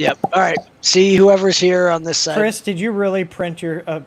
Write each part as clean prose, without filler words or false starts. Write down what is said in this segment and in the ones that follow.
Yep. All right. See whoever's here on this side. Chris, did you really print your a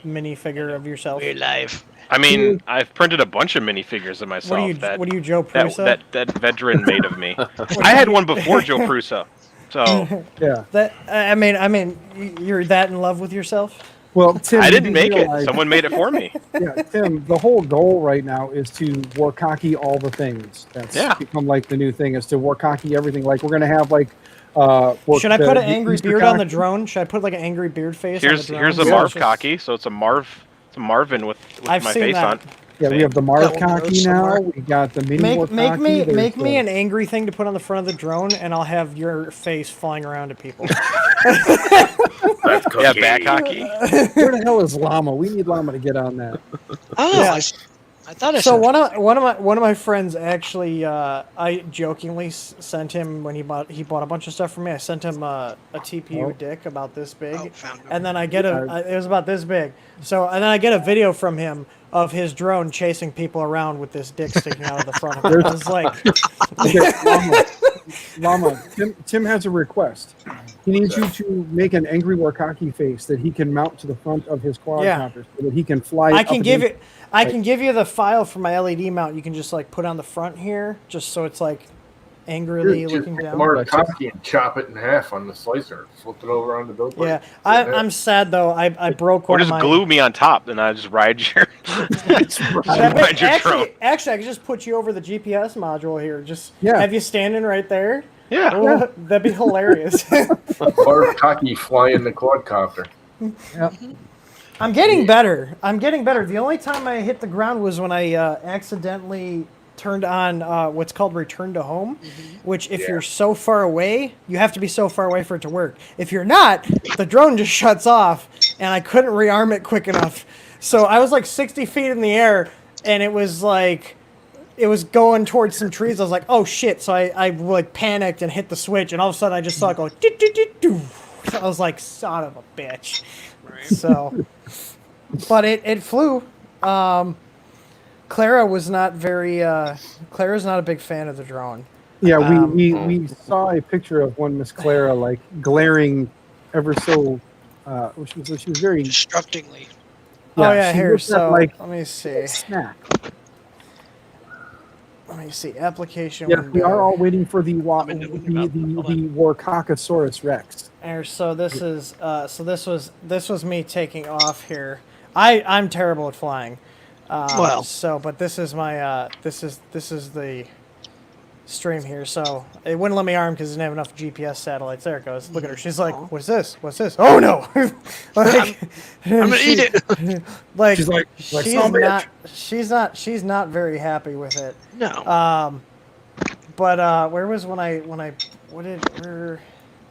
minifigure of yourself? We're live. I mean, I've printed a bunch of minifigures of myself. What are you, Joe Prusa? That veteran made of me. I had one before Joe Prusa. So yeah. That I mean, you're that in love with yourself? Well, Tim, I didn't make it. Someone made it for me. Yeah, Tim. The whole goal right now is to warkaki all the things. That's become like the new thing is to warkaki everything. Like we're gonna have like. Should I put an angry beard on the drone? Should I put like an angry beard face on the drone? Here's a Marv cocky, so it's a Marvin with my face on. Yeah, we have the Marv cocky now. We got the mini Make me an angry thing to put on the front of the drone, and I'll have your face flying around at people. That's yeah, back hockey. Where the hell is Llama? We need Llama to get on that. Oh, yeah. I thought I so one of my friends actually I jokingly sent him when he bought a bunch of stuff for me. I sent him a TPU dick about this big, and then I get it was about this big. So and then I get a video from him of his drone chasing people around with this dick sticking out of the front of it. I was like, Llama, Tim has a request. He needs you to make an angry warkaki face that he can mount to the front of his quadcopter so that he can fly. I can give you the file for my LED mount. You can just like put on the front here, just so it's like angrily looking down. Warkaki and chop it in half on the slicer, flip it over on the dope. Yeah, I'm sad though. I broke one. Or just glue me on top, and I just ride your. Actually, I could just put you over the GPS module here. Just have you standing right there. Yeah, that'd be hilarious. Warkaki flying the quadcopter. Yeah. I'm getting better. The only time I hit the ground was when I accidentally turned on what's called return to home, which if you're so far away, you have to be so far away for it to work. If you're not, the drone just shuts off, and I couldn't rearm it quick enough. So I was like 60 feet in the air, and it was going towards some trees. I was like, oh shit. So I like panicked and hit the switch, and all of a sudden I just saw it go doo-doo-doo-doo. I was like, son of a bitch. Right. So, but it flew. Clara was not very. Clara's not a big fan of the drone. Yeah, we saw a picture of one Miss Clara like glaring, ever so. She was very destructingly. Yeah, oh yeah, here. So like, let me see. Snack. Let me see. Application. Yeah, window. we are all waiting for the Warcacosaurus Rex. Here, so this is this was me taking off here. I'm terrible at flying. But this is my this is the stream here. So it wouldn't let me arm because it didn't have enough GPS satellites. There it goes. Look at her. She's like, "What's this? What's this? Oh no!" Like, I'm gonna eat it. Like she's she's not very happy with it. No. But where was when I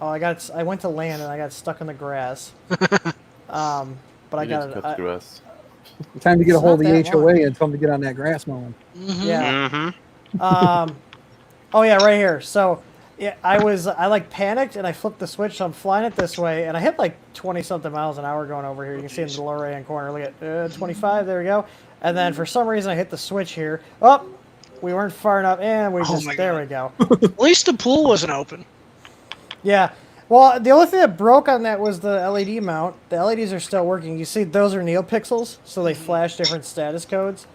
I went to land and I got stuck in the grass. But I got it. Time to get a hold of the HOA and tell them to get on that grass mowing. Mm-hmm. Yeah. Mm-hmm. Oh yeah, right here. So yeah, I like panicked and I flipped the switch. So I'm flying it this way and I hit like 20 something miles an hour going over here. You can see in the lower right hand corner. Look at 25. There we go. And then for some reason I hit the switch here. Oh, we weren't far enough, and we there we go. At least the pool wasn't open. Yeah. Well, the only thing that broke on that was the LED mount. The LEDs are still working. You see, those are neopixels, so they flash different status codes.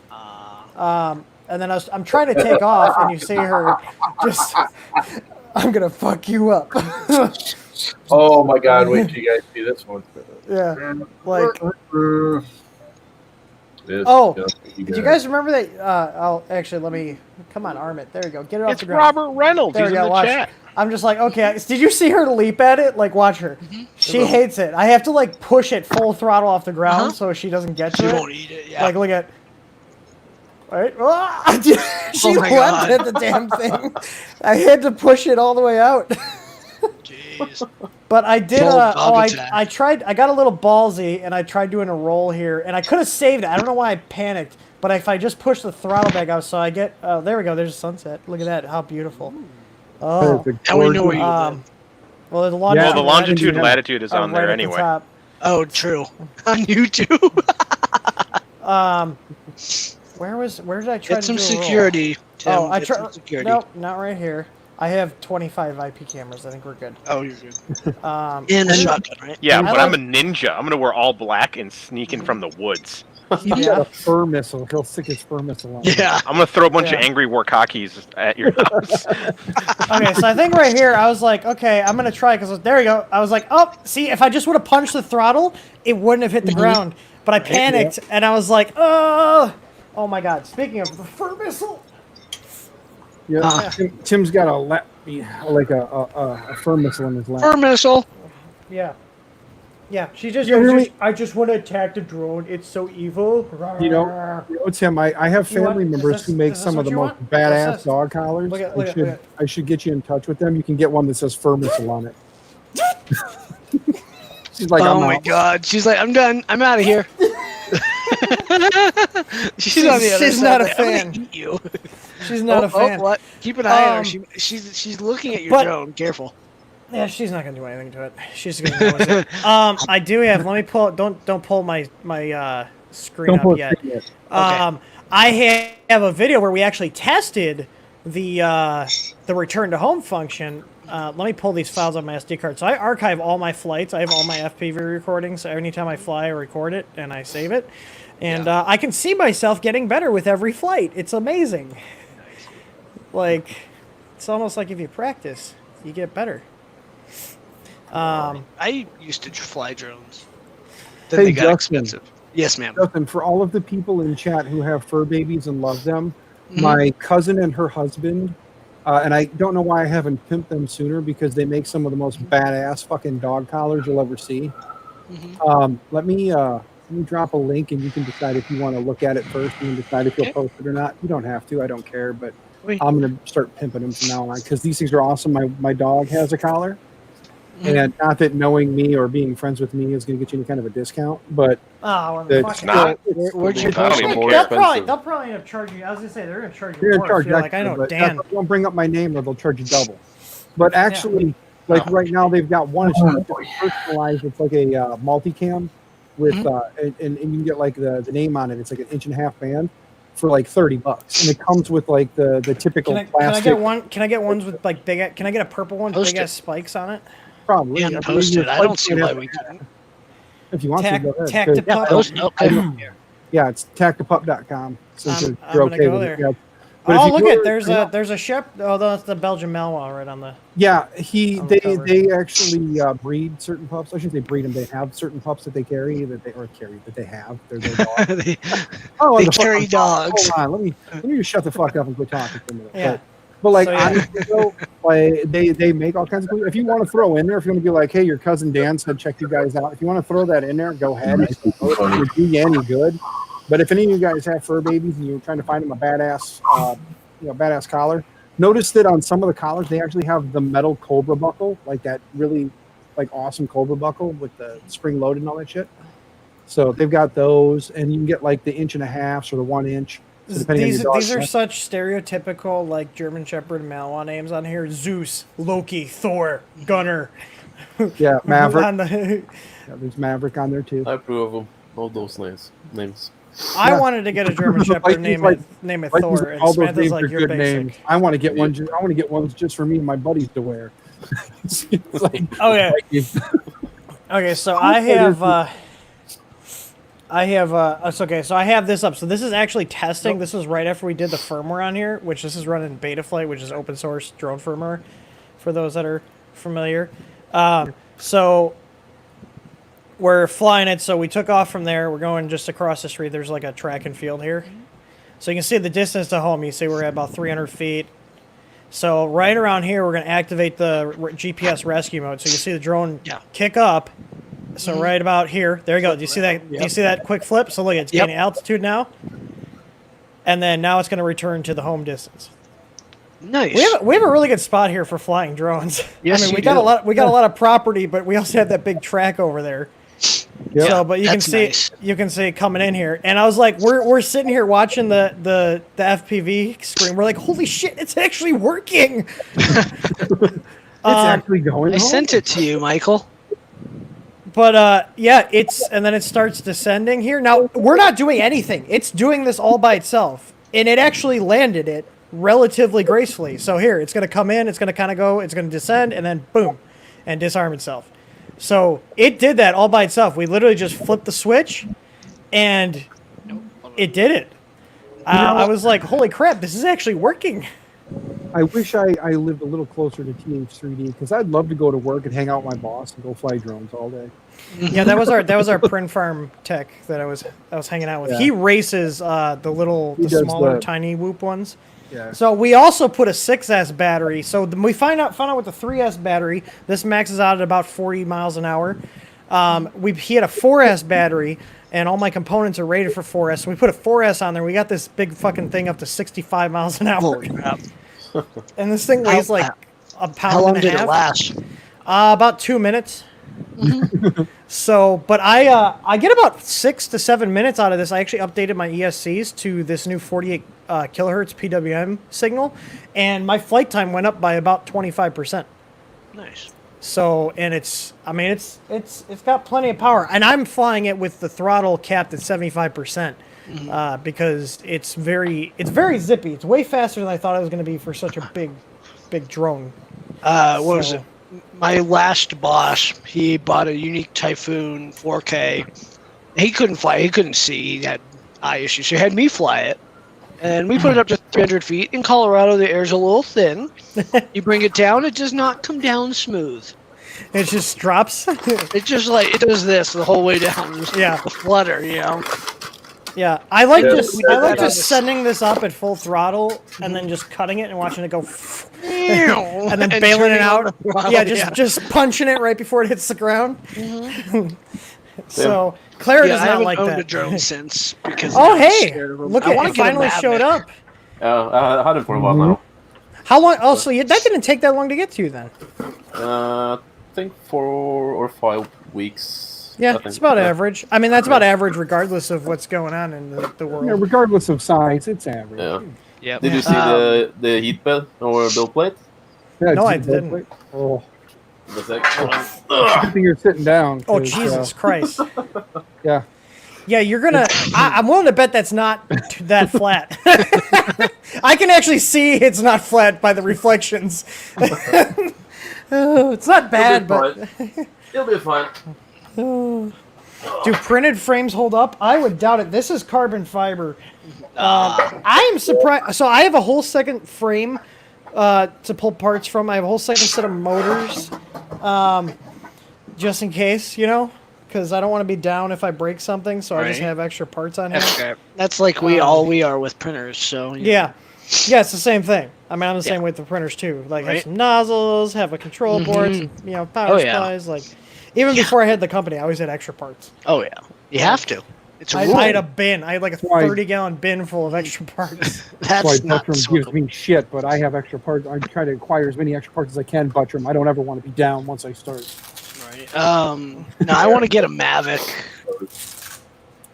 And then I'm trying to take off, and you see her just, I'm going to fuck you up. Oh, my God. Wait till you guys see this one. Yeah. Like. Did you guys remember that? Let me, come on, arm it. There you go. Get it off it's the ground. Robert Reynolds. He's in the chat. I'm just like, okay, did you see her leap at it? Like, watch her. Mm-hmm. She hates it. I have to, like, push it full throttle off the ground so she doesn't get to it. She won't eat it, yeah. Like, look at... Right? She leapt at the damn thing. I had to push it all the way out. Jeez. But I did, I tried, I got a little ballsy, and I tried doing a roll here, and I could have saved it. I don't know why I panicked, but if I just push the throttle back out, so I get, there we go, there's a sunset. Look at that, how beautiful. Oh, and we know where you live. Well, the longitude and latitude is on right there anyway. The oh, true. On YouTube. where did I try Get to some do security, Tim. I tried. Nope, not right here. I have 25 IP cameras. I think we're good. Oh, you're good. And And a shotgun, right? Yeah, I but like- I'm a ninja. I'm gonna wear all black and sneak in from the woods. He's Yeah. got a fur missile. He'll stick his fur missile on. Yeah. I'm gonna throw a bunch of Yeah. angry warcockies at your house. Okay, so I think right here, I was like, okay, I'm gonna try because there we go. I was like, oh, see, if I just would have punched the throttle, it wouldn't have hit the ground. But I panicked and I was like, oh my god. Speaking of the fur missile, Yeah. Tim's got a fur missile in his lap. Fur missile. yeah, she just, Yeah, really? I just want to attack the drone. It's so evil. You know, Tim, I have You want- family is members this- who make is this some of what the you most want? badass What's this? dog collars. Look at- look at- I should get you in touch with them. You can get one that says fur missile on it. She's like, Oh I'm my out. god. She's like, I'm done. I'm out of here. she's on the other She's side, not a like, I'm gonna fan. eat you. She's not a fan. What? Keep an eye on her. Um, She's looking at your but- drone. Careful. Yeah, she's not gonna do anything to it. She's gonna notice it. I do have. Let me pull. Don't pull my screen Don't up put yet. it yet. I have a video where we actually tested the return to home function. Let me pull these files on my SD card. So I archive all my flights. I have all my FPV recordings. So anytime I fly, I record it and I save it. And I can see myself getting better with every flight. It's amazing. Like, it's almost like if you practice, you get better. I used to fly drones. Then Hey, they got Justin. expensive. Yes, ma'am. Justin, for all of the people in chat who have fur babies and love them, Mhm. my cousin and her husband, and I don't know why I haven't pimped them sooner because they make some of the most badass fucking dog collars you'll ever see. Let me drop a link and you can decide if you want to look at it first and then decide if you'll Okay. post it or not. You don't have to. I don't care, but Wait. I'm going to start pimping them from now on because these things are awesome. My dog has a collar. And not that knowing me or being friends with me is going to get you any kind of a discount, but Oh, it's fuck still- not. Where'd you That'll post be it? more They'll expensive. probably end up charging you. I was gonna say they're gonna charge you they're more. going to charge I feel like I extra, know but Dan. don't bring up my name or they'll charge you double. But actually, like right now, they've got one it's personalized. It's like a multicam with, and you can get like the name on it. It's like an 1.5-inch band for like $30, and it comes with like the typical Can I plastic. get one? Can I get ones with like big? Can I get a purple one, Post big it. ass spikes on it? Probably. Yeah, I mean, post your it. I don't flights see might why have- we couldn't. If you want Tac- to, go ahead. tac to Yeah, pup. Post okay. yeah, it's tactopup.com. Since I'm you're gonna okay go with there. it. Yeah. But if Oh, you look go at to- there's a ship. Oh, that's the Belgian Malinois right on the. Yeah, on the cover. they actually breed certain pups. I shouldn't say breed them. They have certain pups that they carry that they have. They're their dogs. they Oh, they the fuck carry I'm talking. dogs. Hold on, let me just shut the fuck up and quit talking for a minute. Yeah. But like So, yeah. honestly, though, like they make all kinds of. If you want to throw in there, if you want to be like, hey, your cousin Dan said check you guys out. If you want to throw that in there, go ahead. It would do you any good. But if any of you guys have fur babies and you're trying to find them a badass, badass collar, notice that on some of the collars they actually have the metal cobra buckle, like that really like awesome cobra buckle with the spring loaded and all that shit. So they've got those, and you can get like the 1.5 or the 1 inch. So depending on These your dog these are size. such stereotypical like German Shepherd and Malinois names on here: Zeus, Loki, Thor, Gunner. Yeah, Maverick. On the- Yeah, there's Maverick on there too. I approve of them. All those names. I Yeah. wanted to get a German Shepherd, Vikings, like- name it Vikings, Thor, and all those Samantha's names like, are you're good basic. names. I want to get one. I want to get ones just for me and my buddies to wear. It's like, Oh yeah. Vikings. Okay, so I have it's okay. So I have this up. So this is actually testing. This is right after we did the firmware on here, which this is running beta flight, which is open source drone firmware, for those that are familiar. So we're flying it. So we took off from there. We're going just across the street. There's like a track and field here. So you can see the distance to home. You see we're at about 300 feet. So right around here, we're going to activate the GPS rescue mode. So you can see the drone kick up. So right about here, there you go. Do you see that? Do you see that quick flip? So look, it's gaining altitude now, and then now it's going to return to the home distance. Nice. We have a really good spot here for flying drones. Yes, I mean, you we got do. a lot of property, but we also have that big track over there. Yep. So, but you can That's see nice. you can see it coming in here, and I was like, we're sitting here watching the FPV screen. We're like, holy shit, it's actually working. It's actually going. I home. sent it to you, Michael. But yeah, and then it starts descending here. Now we're not doing anything. It's doing this all by itself, and it actually landed it relatively gracefully. So here, it's going to come in, it's going to kind of go, it's going to descend, and then boom, and disarm itself. So it did that all by itself. We literally just flipped the switch, and it did it. I was like, holy crap, this is actually working. I wish I lived a little closer to TH3D because I'd love to go to work and hang out with my boss and go fly drones all day. Yeah, that was our print farm tech that I was hanging out with. Yeah. He races the does smaller the- tiny Whoop ones. Yeah. So we also put a 6S battery. So we found out with the 3S battery, this maxes out at about 40 miles an hour. He had a 4S battery, and all my components are rated for 4S. So we put a 4S on there. We got this big fucking thing up to 65 miles an hour. Holy crap. And this thing weighs like a How pound long and did a half. it last? About 2 minutes. So, but I get about 6 to 7 minutes out of this. I actually updated my ESCs to this new 48 kilohertz PWM signal, and my flight time went up by about 25%. Nice. So, and it's got plenty of power, and I'm flying it with the throttle capped at 75%. Because it's very zippy. It's way faster than I thought it was going to be for such a big drone. What was it? My last boss, he bought a unique Typhoon 4K. He couldn't fly. He couldn't see. He had eye issues. So he had me fly it. And we put it up to 300 feet. In Colorado, the air's a little thin. You bring it down, it does not come down smooth. It just drops. It just it does this the whole way down. Yeah. The flutter, you know. Yeah, I like Yeah, just we did that on just the- sending this up at full throttle and then just cutting it and watching it go, and then And bailing it turning on out. the throttle, Yeah, just punching it right before it hits the ground. So Clara does I not haven't like owned a that. drone since because Oh I'm hey, scared of them. look I at wanna it! get a Finally showed Mavic. up. I had it for a while now. How long? Oh, so that didn't take that long to get to then. I think 4 or 5 weeks. Yeah, I think. it's about average. I mean, that's about average regardless of what's going on in the Yeah, world. regardless of size, it's average. Yeah. Yep. Did you see the heat bed or build plate? Yeah, No, I it's- didn't. Oh, That's like, good thing you're sitting down. Oh 'cause, Jesus Christ! Yeah. Yeah, you're gonna. I'm willing to bet that's not that flat. I can actually see it's not flat by the reflections. Oh, it's not bad, but it'll be fine. do printed frames hold up? I would doubt it. This is carbon fiber. I am surprised. So I have a whole second frame to pull parts from. I have a whole second set of motors, just in case, because I don't want to be down if I break something. So I just Right. have extra parts on here. That's like we are with printers. So Yeah. Yeah, it's the same thing. I mean, I'm the same with the printers too. Like, have Right. some nozzles, have a control board, some, power Oh, yeah. supplies. Like, even before I had the company, I always had extra parts. Oh yeah, you have to. It's a I rule. had a bin. I had like a Why? 30-gallon bin full of extra parts. That's why That's not Buttram gives me shit, but I have extra parts. I try to acquire as many extra parts as I can, Buttram. I don't ever want to be down once I start. right. No, I want to get a Mavic,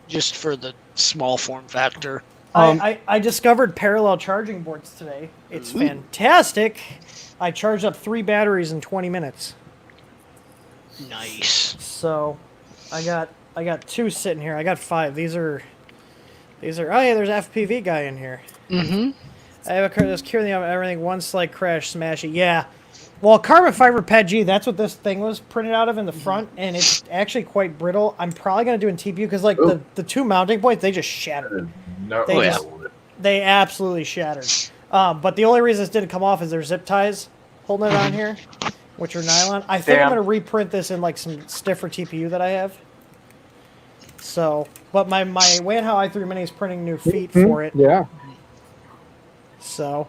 just for the small form factor. I discovered parallel charging boards today. It's fantastic. I charged up 3 batteries in 20 minutes. Nice. So, I got 2 sitting here. I got 5. These are. Oh yeah, there's FPV guy in here. Mm-hmm. I have a car that's curing everything. One slight crash, smash it. Yeah. Well, carbon fiber PETG, that's what this thing was printed out of in the front, and it's actually quite brittle. I'm probably going to do in TPU because, like, the 2 mounting points, they just shattered. No, They just- They absolutely shattered. But the only reason this didn't come off is there's zip ties holding it on here, which are nylon. I think I'm Damn. going to reprint this in, like, some stiffer TPU that I have. So, but my Wanhao i3 Mini is printing new feet for it. Yeah. So,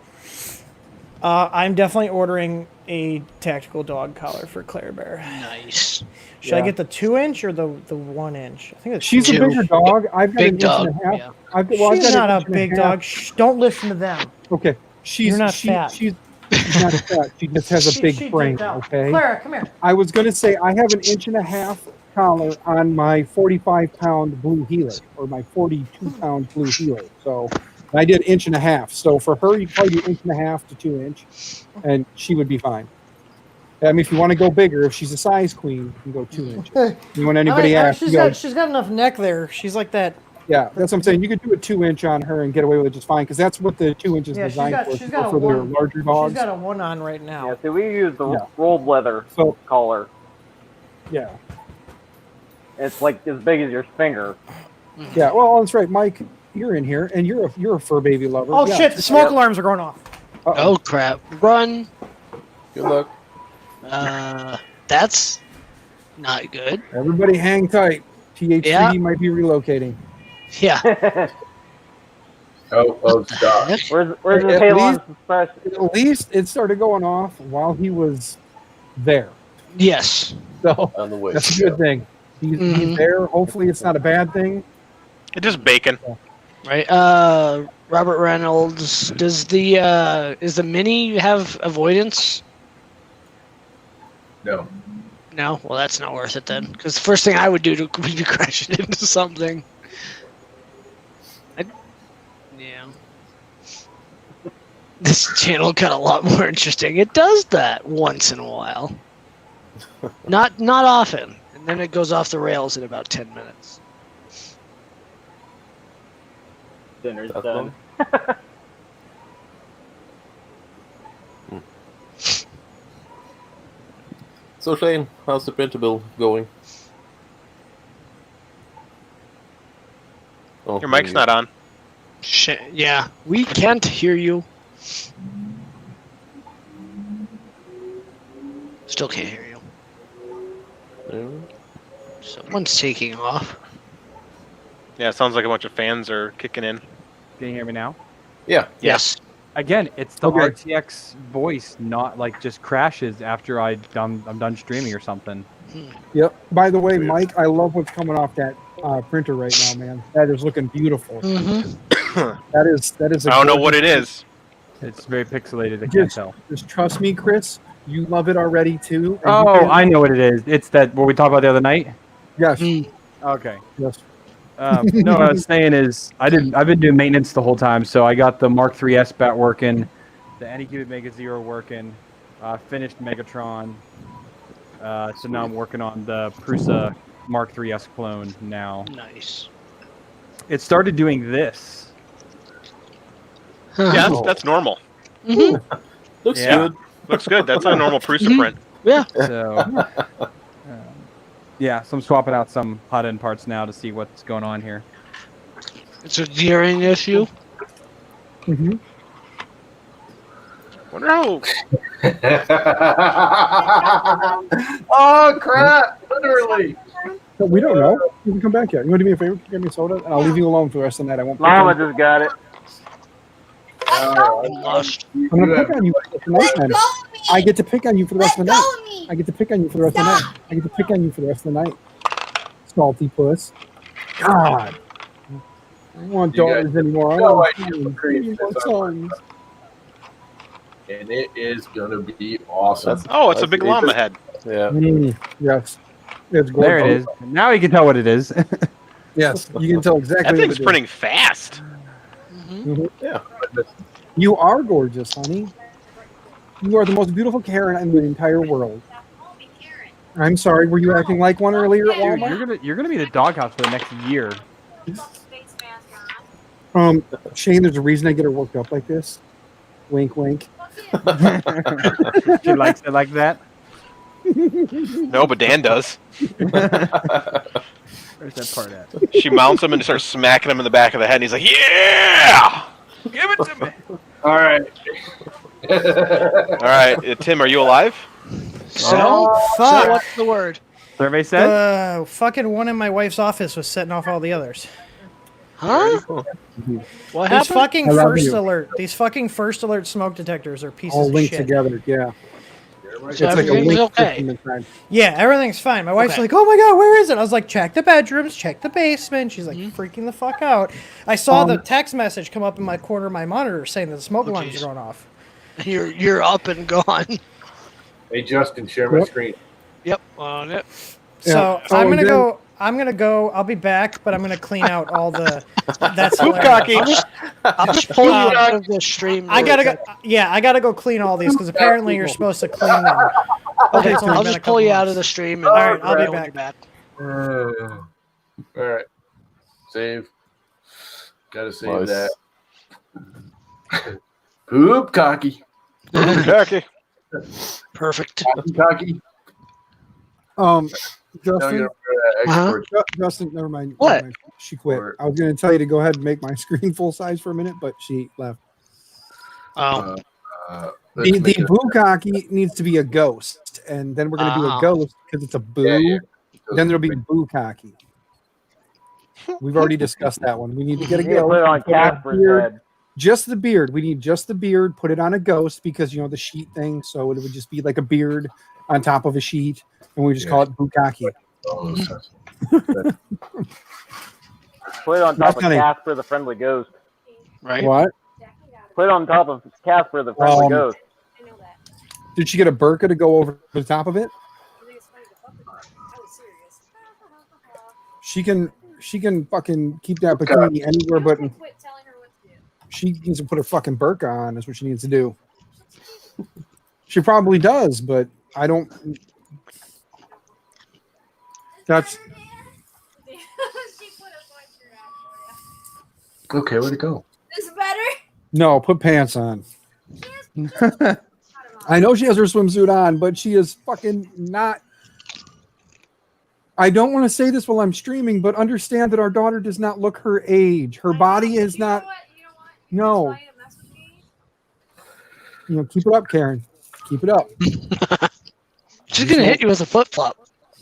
I'm definitely ordering a tactical dog collar for Claire Bear. Nice. Should I Yeah. get the 2-inch or the 1-inch? I think it's She's a 2. bigger dog. I've got Big an dog, inch and a half. yeah. I've got, She's not a inch and big half. dog. Shh, don't listen to them. Okay. She's You're not fat. She's not fat. She just has a big She frame. dipped out. Okay. Clara, come here. I was going to say I have an inch and a half collar on my 45-pound blue healer or my 42-pound blue healer. So I did inch and a half. So for her, you probably do inch and a half to 2 inch, and she would be fine. I mean, if you want to go bigger, if she's a size queen, you can go 2 inches. You want anybody I mean, ask? You go, she's got enough neck there. She's like that Yeah, that's what I'm saying. You could do a 2-inch on her and get away with it just fine because that's what the 2 inches Yeah, designed for. she's got a For their one. larger She's dogs. got a 1 on right now. Yeah, so we use the Yeah. rolled leather So collar. yeah, It's like as big as your finger. yeah. Well, that's right, Mike. You're in here, and you're a fur baby lover. Oh yeah. shit! The smoke alarms are going off. Oh crap! Run. Good luck. That's not good. Everybody, hang tight. THC Yeah. might be relocating. Yeah. Oh, stop. Where's the At Talon least- suppression? At least it started going off while he was there. Yes. So On the way. that's a good thing. He's Mhm. there. Hopefully, it's not a bad thing. It's just bacon. Right. Robert Reynolds. Does the is the Mini have avoidance? No. No. Well, that's not worth it then. Because the first thing I would do would be crash it into something. Yeah. This channel got a lot more interesting. It does that once in a while. Not often. And then it goes off the rails in about 10 minutes. Dinner's That's done. So Shane, how's the printer bill going? Oh, Your mic's not on. Yeah, we can't hear you. Still can't hear you. Someone's taking off. Yeah, it sounds like a bunch of fans are kicking in. Can you hear me now? Yeah. Yes. Again, it's the Okay. RTX voice, not like just crashes after I'm done streaming or something. Yep. By the way, Mike, I love what's coming off that printer right now, man. That is looking beautiful. Mm-hmm. That is. I don't know what it is. It's very pixelated. I can't Just, tell. just trust me, Chris. You love it already too. and Oh, you can- I know what it is. It's that what we talked about the other night. yes, Okay. yes. No, what I was saying is I've been doing maintenance the whole time, so I got the Mark III S bat working, the Anycube Mega Zero working, finished Megatron. So now I'm working on the Prusa Mark III S clone now. Nice. It started doing this. Yeah, that's normal. Mhm. Looks Yeah. good. Looks good. That's a normal Prusa print. Yeah. So, yeah, so I'm swapping out some hot end parts now to see what's going on here. It's a gearing issue. Mm-hmm. Wonder how. Oh, crap. Literally. But we don't know. You can come back yet. You want to do me a favor? Give me a soda, and I'll leave you alone for the rest of the night. I won't. pick Llama on you. just got it. I'm lost. I'm gonna pick on you for the night. Man. I get to pick on you for the rest of the night. I get to pick on you for the rest of the night. I get to pick on you for the rest of the night. Salty puss. God. I don't want You guys daughters anymore. I no want idea sons. what creates I want this sons. And it is going to be awesome. Oh, it's a big llama head. Yeah. Yes. It's gorgeous. There it is. Now you can tell what it is. Yes, you can tell exactly. That what thing's it is. printing fast. Mhm. Yeah. You are gorgeous, honey. You are the most beautiful Karen in the entire world. I'm sorry, were you acting like one earlier at Dude, Walmart? you're gonna be the doghouse for the next year. Shane, there's a reason I get her worked up like this. Wink, wink. She likes it like that. No, but Dan does. Where's that part at? She mounts him and starts smacking him in the back of the head, and he's like, "Yeah, give it to me." All right. All right, Tim, are you alive? So Fuck. what's the word? Survey said. Fucking one in my wife's office was setting off all the others. Huh? What These happened? fucking I love first you. alert. These fucking first alert smoke detectors are pieces All of linked shit. together, yeah. So It's like a everything's link okay. system inside. Yeah, everything's fine. My wife's Okay. like, "Oh my god, where is it?" I was like, "Check the bedrooms, check the basement." She's like, Mm-hmm. freaking the fuck out. I saw the text message come up in my corner of my monitor saying that the smoke Oh, alarms geez. are going off. You're up and gone. Hey, Justin, share my Yep. screen. Yep, on it. So Yeah. I'm Oh, gonna then- go. I'm gonna go. I'll be back, but I'm gonna clean out all the. That's Poop hilarious. cocky. I'll just pull you out of the stream. I gotta really go. Yeah, I gotta go clean all these because apparently you're supposed to clean them. quick. Okay, It's only I'll been a just pull couple you out months. of the stream. And All right, I'll be when back. you're back. All right. Save. Gotta say Nice. that. Poop cocky. Cocky. Perfect. Cocky. Justin, Expert. Justin, never mind. What? Never mind. She quit. Or- I was going to tell you to go ahead and make my screen full size for a minute, but she left. Oh, Let's The make it- bukkake needs to be a ghost, and then we're going to do a Ah. ghost because it's a boo. Yeah. Then there'll be bukkake. We've already discussed that one. We need to get a You need to ghost. put it on put a Casper's beard. head. Just the beard. We need just the beard. Put it on a ghost because the sheet thing. So it would just be like a beard on top of a sheet, and we just call it bukkake. Oh, Put it on top That's of funny. Casper the Friendly Ghost. right. What? Put it on top of Casper the Friendly Um, Ghost. Did she get a burqa to go over the top of it? She can fucking keep that bikini anywhere, but she needs to put a fucking burqa on. That's what she needs to do. She probably does, but I don't. That's okay, where'd it go? Is it better? no. Put pants on. I know she has her swimsuit on, but she is fucking not. I don't want to say this while I'm streaming, but understand that our daughter does not look her age. Her body is not. No. Keep it up, Karen. Keep it up. She's gonna hit you with a flip flop.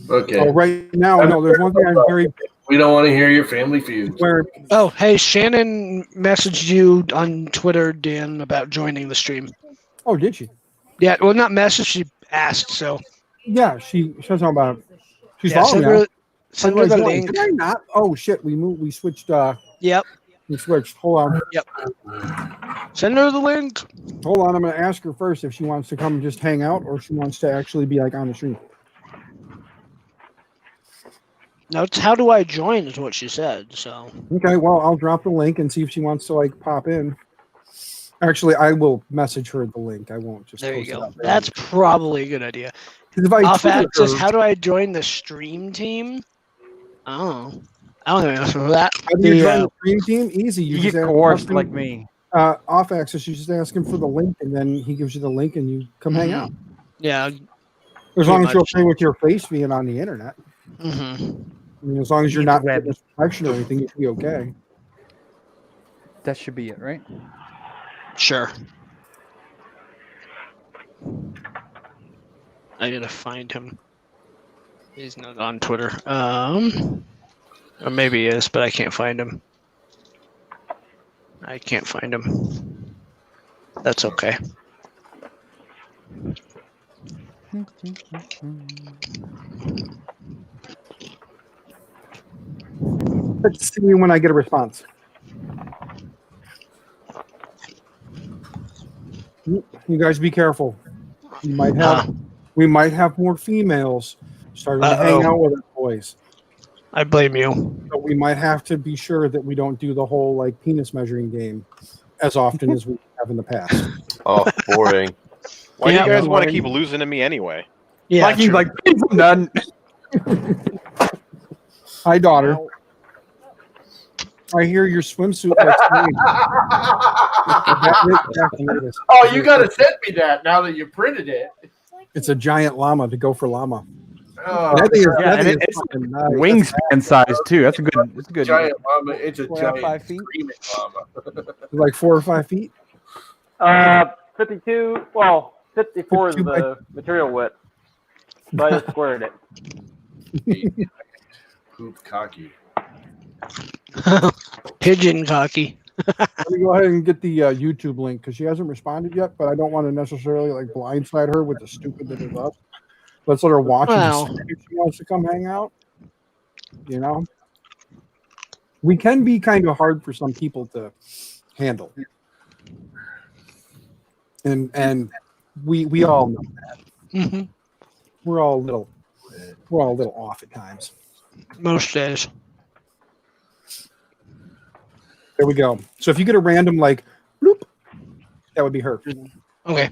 Okay. Oh, right now, no. There's one thing I'm very We don't want to hear your family feuds. where Oh, hey, Shannon messaged you on Twitter, Dan, about joining the stream. Oh, did she? Yeah, well, not messaged. She asked. So Yeah, she said something about it. She's yeah, following send now. her, send her the link. Did I not? Oh shit, we moved. We switched. Yep. We switched. Hold on. Send her the link. Hold on. I'm gonna ask her first if she wants to come and just hang out or if she wants to actually be like on the stream. No, it's how do I join is what she said. So Okay. Well, I'll drop the link and see if she wants to like pop in. Actually, I will message her the link. I won't just. there you post it go. up there. That's probably a good idea. 'Cause if I Off Twitter access. her- How do I join the stream team? Oh, I don't know for that. How do you The, join the stream team? Easy. You just get ask coerced him, like me. Off access, you just ask him for the link, and then he gives you the link, and you come hang out. Yeah. As Pretty long as you're much. okay with your face being on the internet. hmm I mean, as long as you're not getting protection or anything, you should be okay. That should be it, right? Sure. I gotta find him. He's not on Twitter. Or maybe he is, but I can't find him. I can't find him. That's okay. Let's see when I get a response. You guys be careful. We might have more females starting to hang out with our boys. I blame you. So we might have to be sure that we don't do the whole like penis measuring game as often as we have in the past. Oh, boring. Why do Yeah, you guys want to right. keep losing to me anyway? Yeah, Like he's true. like, I'm done. Hi, daughter. I hear your swimsuit looks great. Oh, you gotta send me that now that you printed it. It's a giant llama to go for llama. Oh, That thing is, Yeah, that and thing is it's fucking nice. Wingspan size too. That's a good. That's a good. giant llama. It's a 4 or giant 5 feet. screaming llama. Like 4 or 5 feet. 52. Well, 54 is 52 by- the material width. So I just squared it. Poop cocky. Pigeon cocky. Let me go ahead and get the YouTube link because she hasn't responded yet, but I don't want to necessarily like blindside her with the stupid that is us. Let's let her watch and Well. decide if she wants to come hang out. You know, we can be kind of hard for some people to handle, and we all know that. hmm We're all a little off at times. Most days. There we go. So if you get a random like bloop, that would be her. Okay.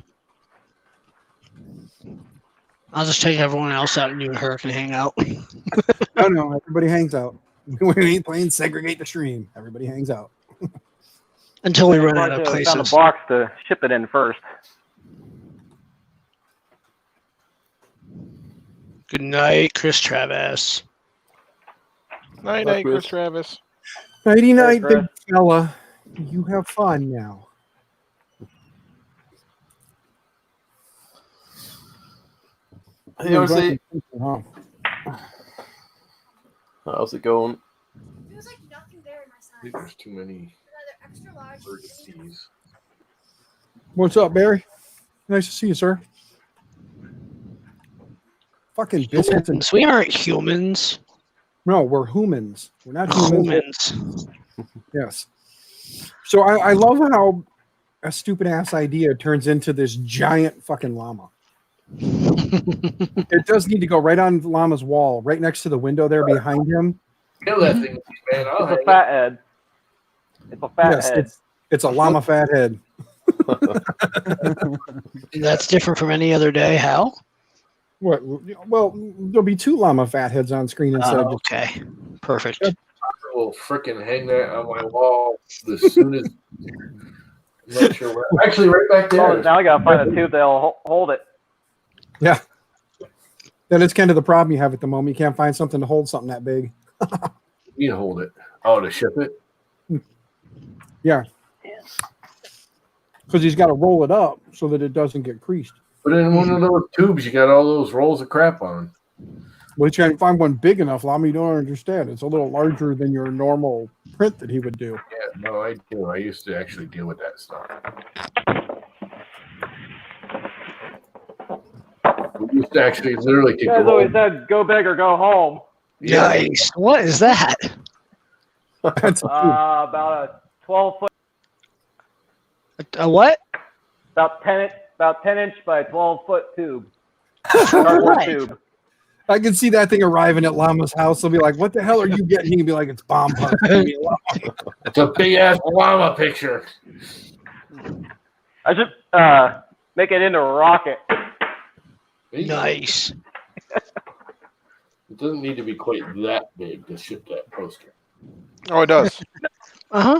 I'll just take everyone else out and you and her can hang out. No, everybody hangs out. We ain't playing segregate the stream. Everybody hangs out. Until we run Hard out of to found a places. box to ship it in first. Good night, Chris Travis. Night, Hi, night, Chris Chris. Travis. Nighty night, Chris. big fella. You have fun now. Hey, RC. Huh? How's it going? There's like nothing there in my I think size. there's too many Either extra large. emergencies. What's up, Barry? Nice to see you, sir. Fucking biscuits and Humans. We aren't humans. no, we're humans. We're not humans. Humans. Yes. So I love how a stupid ass idea turns into this giant fucking llama. It does need to go right on llama's wall, right next to the window there behind him. Kill that thing, man. I'll It's hang a it. fat head. It's a fat Yes, head. it's a llama fat head. That's different from any other day. How? What? Well, there'll be 2 llama fat heads on screen instead of just Okay. Perfect. Yep. I will frickin' hang that on my wall as soon as. I'm not sure where. Actually, right back Oh, there. now I gotta find a tube that'll hold it. yeah. That is kind of the problem you have at the moment. You can't find something to hold something that big. You hold it. Oh, to ship it. Yeah. Because he's got to roll it up so that it doesn't get creased. But in one of those tubes, you got all those rolls of crap on. Well, you can't find one big enough, llama. You don't understand. It's a little larger than your normal print that he would do. Yeah, no, I do. I used to actually deal with that stuff. We used to actually literally take You the guys roll. always said go big or go home. Nice. What is that? That's About a 12-foot, A what? about 10 inch by 12-foot tube. For Cardboard what? tube. I can see that thing arriving at llama's house. They'll be like, "What the hell are you getting?" He can be like, "It's bomb puff." It's a big ass llama picture. I should make it into a rocket. Nice. It doesn't need to be quite that big to ship that poster. Oh, it does. Uh huh.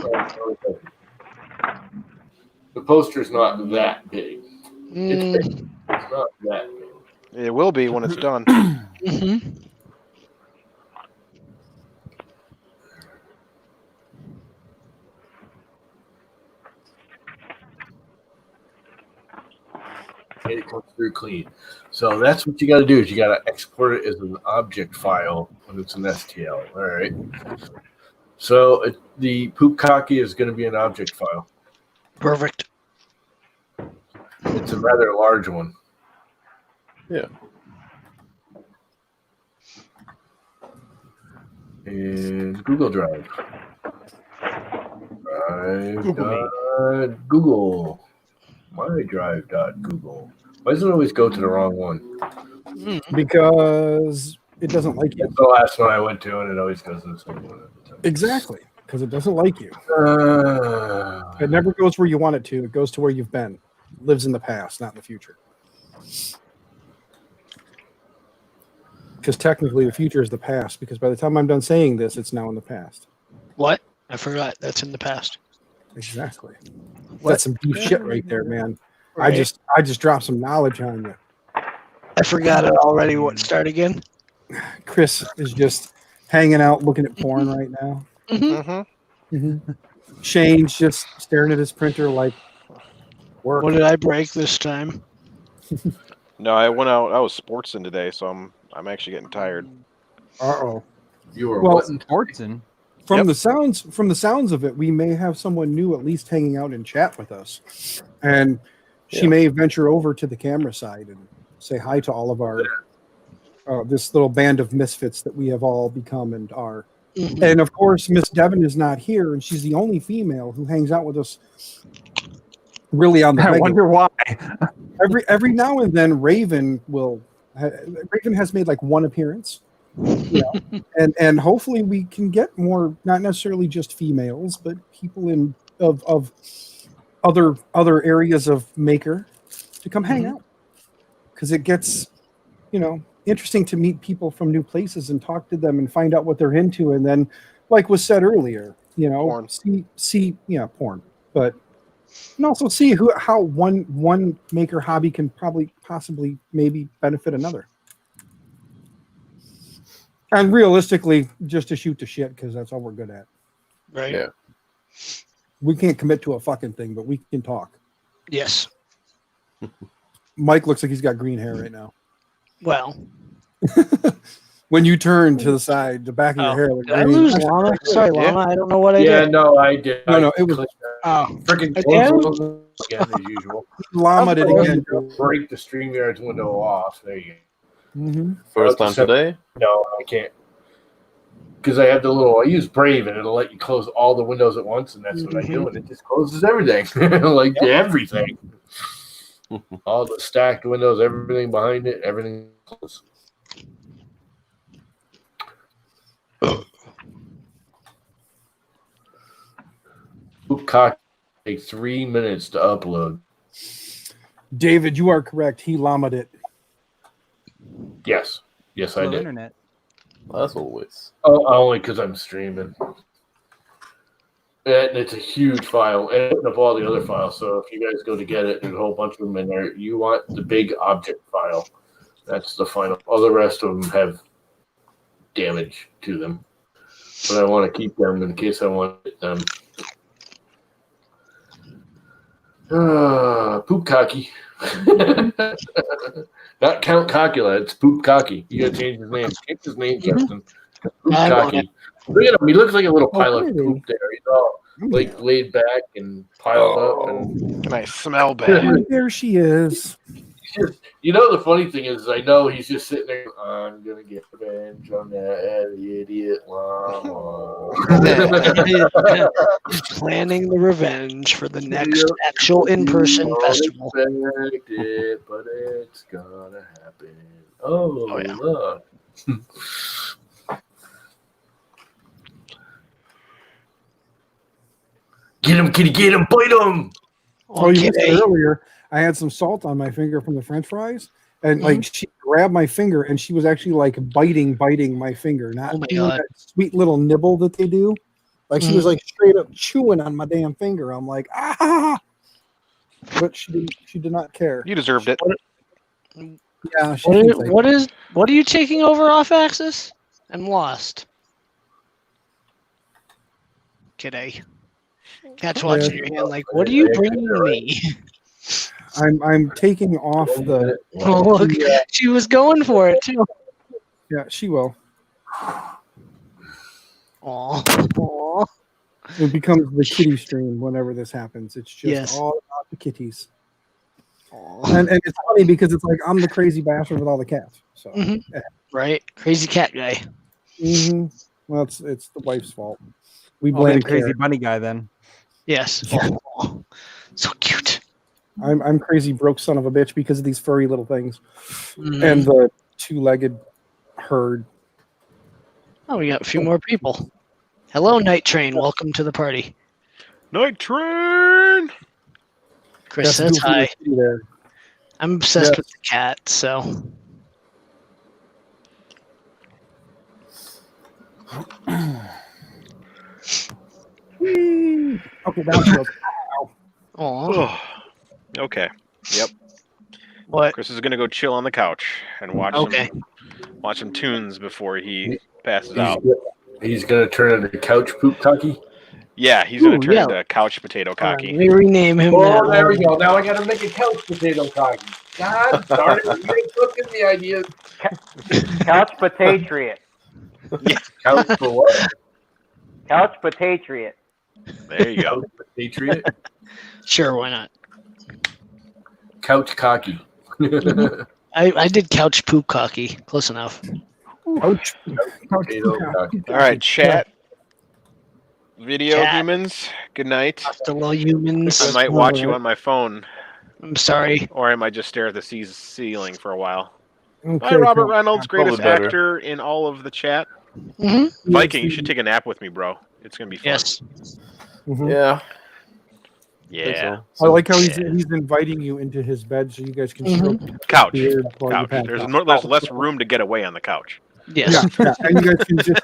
The poster's not that big. Mm, It's not that big. It will be when it's done. hmm And it comes through clean. So that's what you got to do is you got to export it as an object file when it's an STL. All right. So the poop cocky is going to be an object file. Perfect. It's a rather large one. Yeah. In Google Drive. Google My drive.google. Why does it always go to the wrong one? Because it doesn't like you. It's the last one I went to, and it always goes to the same one. Exactly. Because it doesn't like you. Uh, It never goes where you want it to. It goes to where you've been. It lives in the past, not in the future. Because technically the future is the past. Because by the time I'm done saying this, it's now in the past. What? I forgot. That's in the past. Exactly. That's some deep shit right there, man. Right. I just dropped some knowledge on you. I forgot it already. What? Start again? Chris is just hanging out looking at porn right now. Mm-hmm. Shane's just staring at his printer like, work. What did I break this time? No, I went out. I was sportsing today, so I'm actually getting tired. Uh-oh. you were Well, what? Sportson. From Yep. the sounds of it, we may have someone new at least hanging out in chat with us. And she Yeah. may venture over to the camera side and say hi to all of our this little band of misfits that we have all become and are. Mhm. And of course, Miss Devon is not here, and she's the only female who hangs out with us really on the I regular. wonder why. Every now and then Raven has made like one appearance, you know, and hopefully we can get more, not necessarily just females, but people of other areas of Maker to come hang out, because it gets, interesting to meet people from new places and talk to them and find out what they're into, and then, like was said earlier, Porn. see porn. but and also see how one maker hobby can possibly maybe benefit another. And realistically, just to shoot the shit because that's all we're good at. Right. Yeah. We can't commit to a fucking thing, but we can talk. Yes. Mike looks like he's got green hair right now. Well, When you turn to the side, the back of your hair. Did I lose Llama? Sorry, Yeah. Llama. I don't know what I Yeah, did. no, I did. No, it was freaking Again? again as usual. Llama did again. Break the StreamYard's window off. There you go. Mm-hmm. First time today? No, I can't. Because I have I use Brave and it'll let you close all the windows at once, and that's what I do, and it just closes everything. Everything. All the stacked windows, everything behind it, everything closes. Cock take 3 minutes to upload. David, you are correct. He llamaed it. Yes, I did. Internet. As always. Oh, only because I'm streaming. And it's a huge file, and it opened up all the other files. So if you guys go to get it, there's a whole bunch of them in there. You want the big object file. That's the final. All the rest of them have damage to them. But I want to keep them in case I want them. Poop cocky. Not Count Cockula, it's Poop Cocky. You gotta change his name. Change his name, Justin. Poop Cocky. Look at him. He looks like a little pile of poop there. He's all laid back and piled up. And I smell bad. There she is. you know, the funny thing is, I know he's just sitting there. I'm gonna get revenge on that idiot llama. Planning the revenge for the next actual in-person festival. Expect it, but it's gonna happen. Oh yeah. Look. Get him, kitty, get him, bite him. Oh, you missed it earlier. I had some salt on my finger from the French fries, and like she grabbed my finger, and she was actually like biting my finger, not doing that sweet little nibble that they do. Like she was like straight up chewing on my damn finger. I'm like, ah! But she did not care. You deserved it. Yeah. What are you taking over off axis? I'm lost. Kiddie. Cat's watching your hand like, what are you bringing me? I'm taking off the. Oh, look, she was going for it too. Yeah, she will. Aww. It becomes the kitty stream whenever this happens. It's just all about the kitties. And it's funny because it's like I'm the crazy bastard with all the cats. So Right, crazy cat guy. Well, it's the wife's fault. We Blame blame crazy Karen. bunny guy then. Yes. Oh, so cute. I'm crazy broke son of a bitch because of these furry little things and the two-legged herd. Oh, we got a few more people. Hello, Night Train. Welcome to the party. Night Train. Chris says hi. I'm obsessed with the cat, so. Okay, that was. Okay. Yep. What? Chris is gonna go chill on the couch and watch some tunes before he passes out. He's gonna turn into couch poop cocky. Yeah, he's gonna turn into couch potato cocky. Let me rename him. Oh, there we go. Now I gotta make a couch potato cocky. God darn it! You ain't cooking the idea. Couch Patriot. Couch for what? Couch Patriot. There you go. Patriot. Sure, why not? Couch cocky. I did couch poop cocky. Close enough. Couch potato cocky. All right, chat. Video humans, good night. Hello, humans. I might watch you on my phone. I'm sorry. Or I might just stare at the ceiling for a while. Okay, Hi, Robert cool. Reynolds, greatest better. actor in all of the chat. Mm-hmm. Viking, you should take a nap with me, bro. It's gonna be fun. Yes. Yeah. Yeah. I like how he's inviting you into his bed so you guys can stroke Couch. beard while you Couch. pass There's out. there's less room to get away on the couch. Yes. Yeah, and you guys can just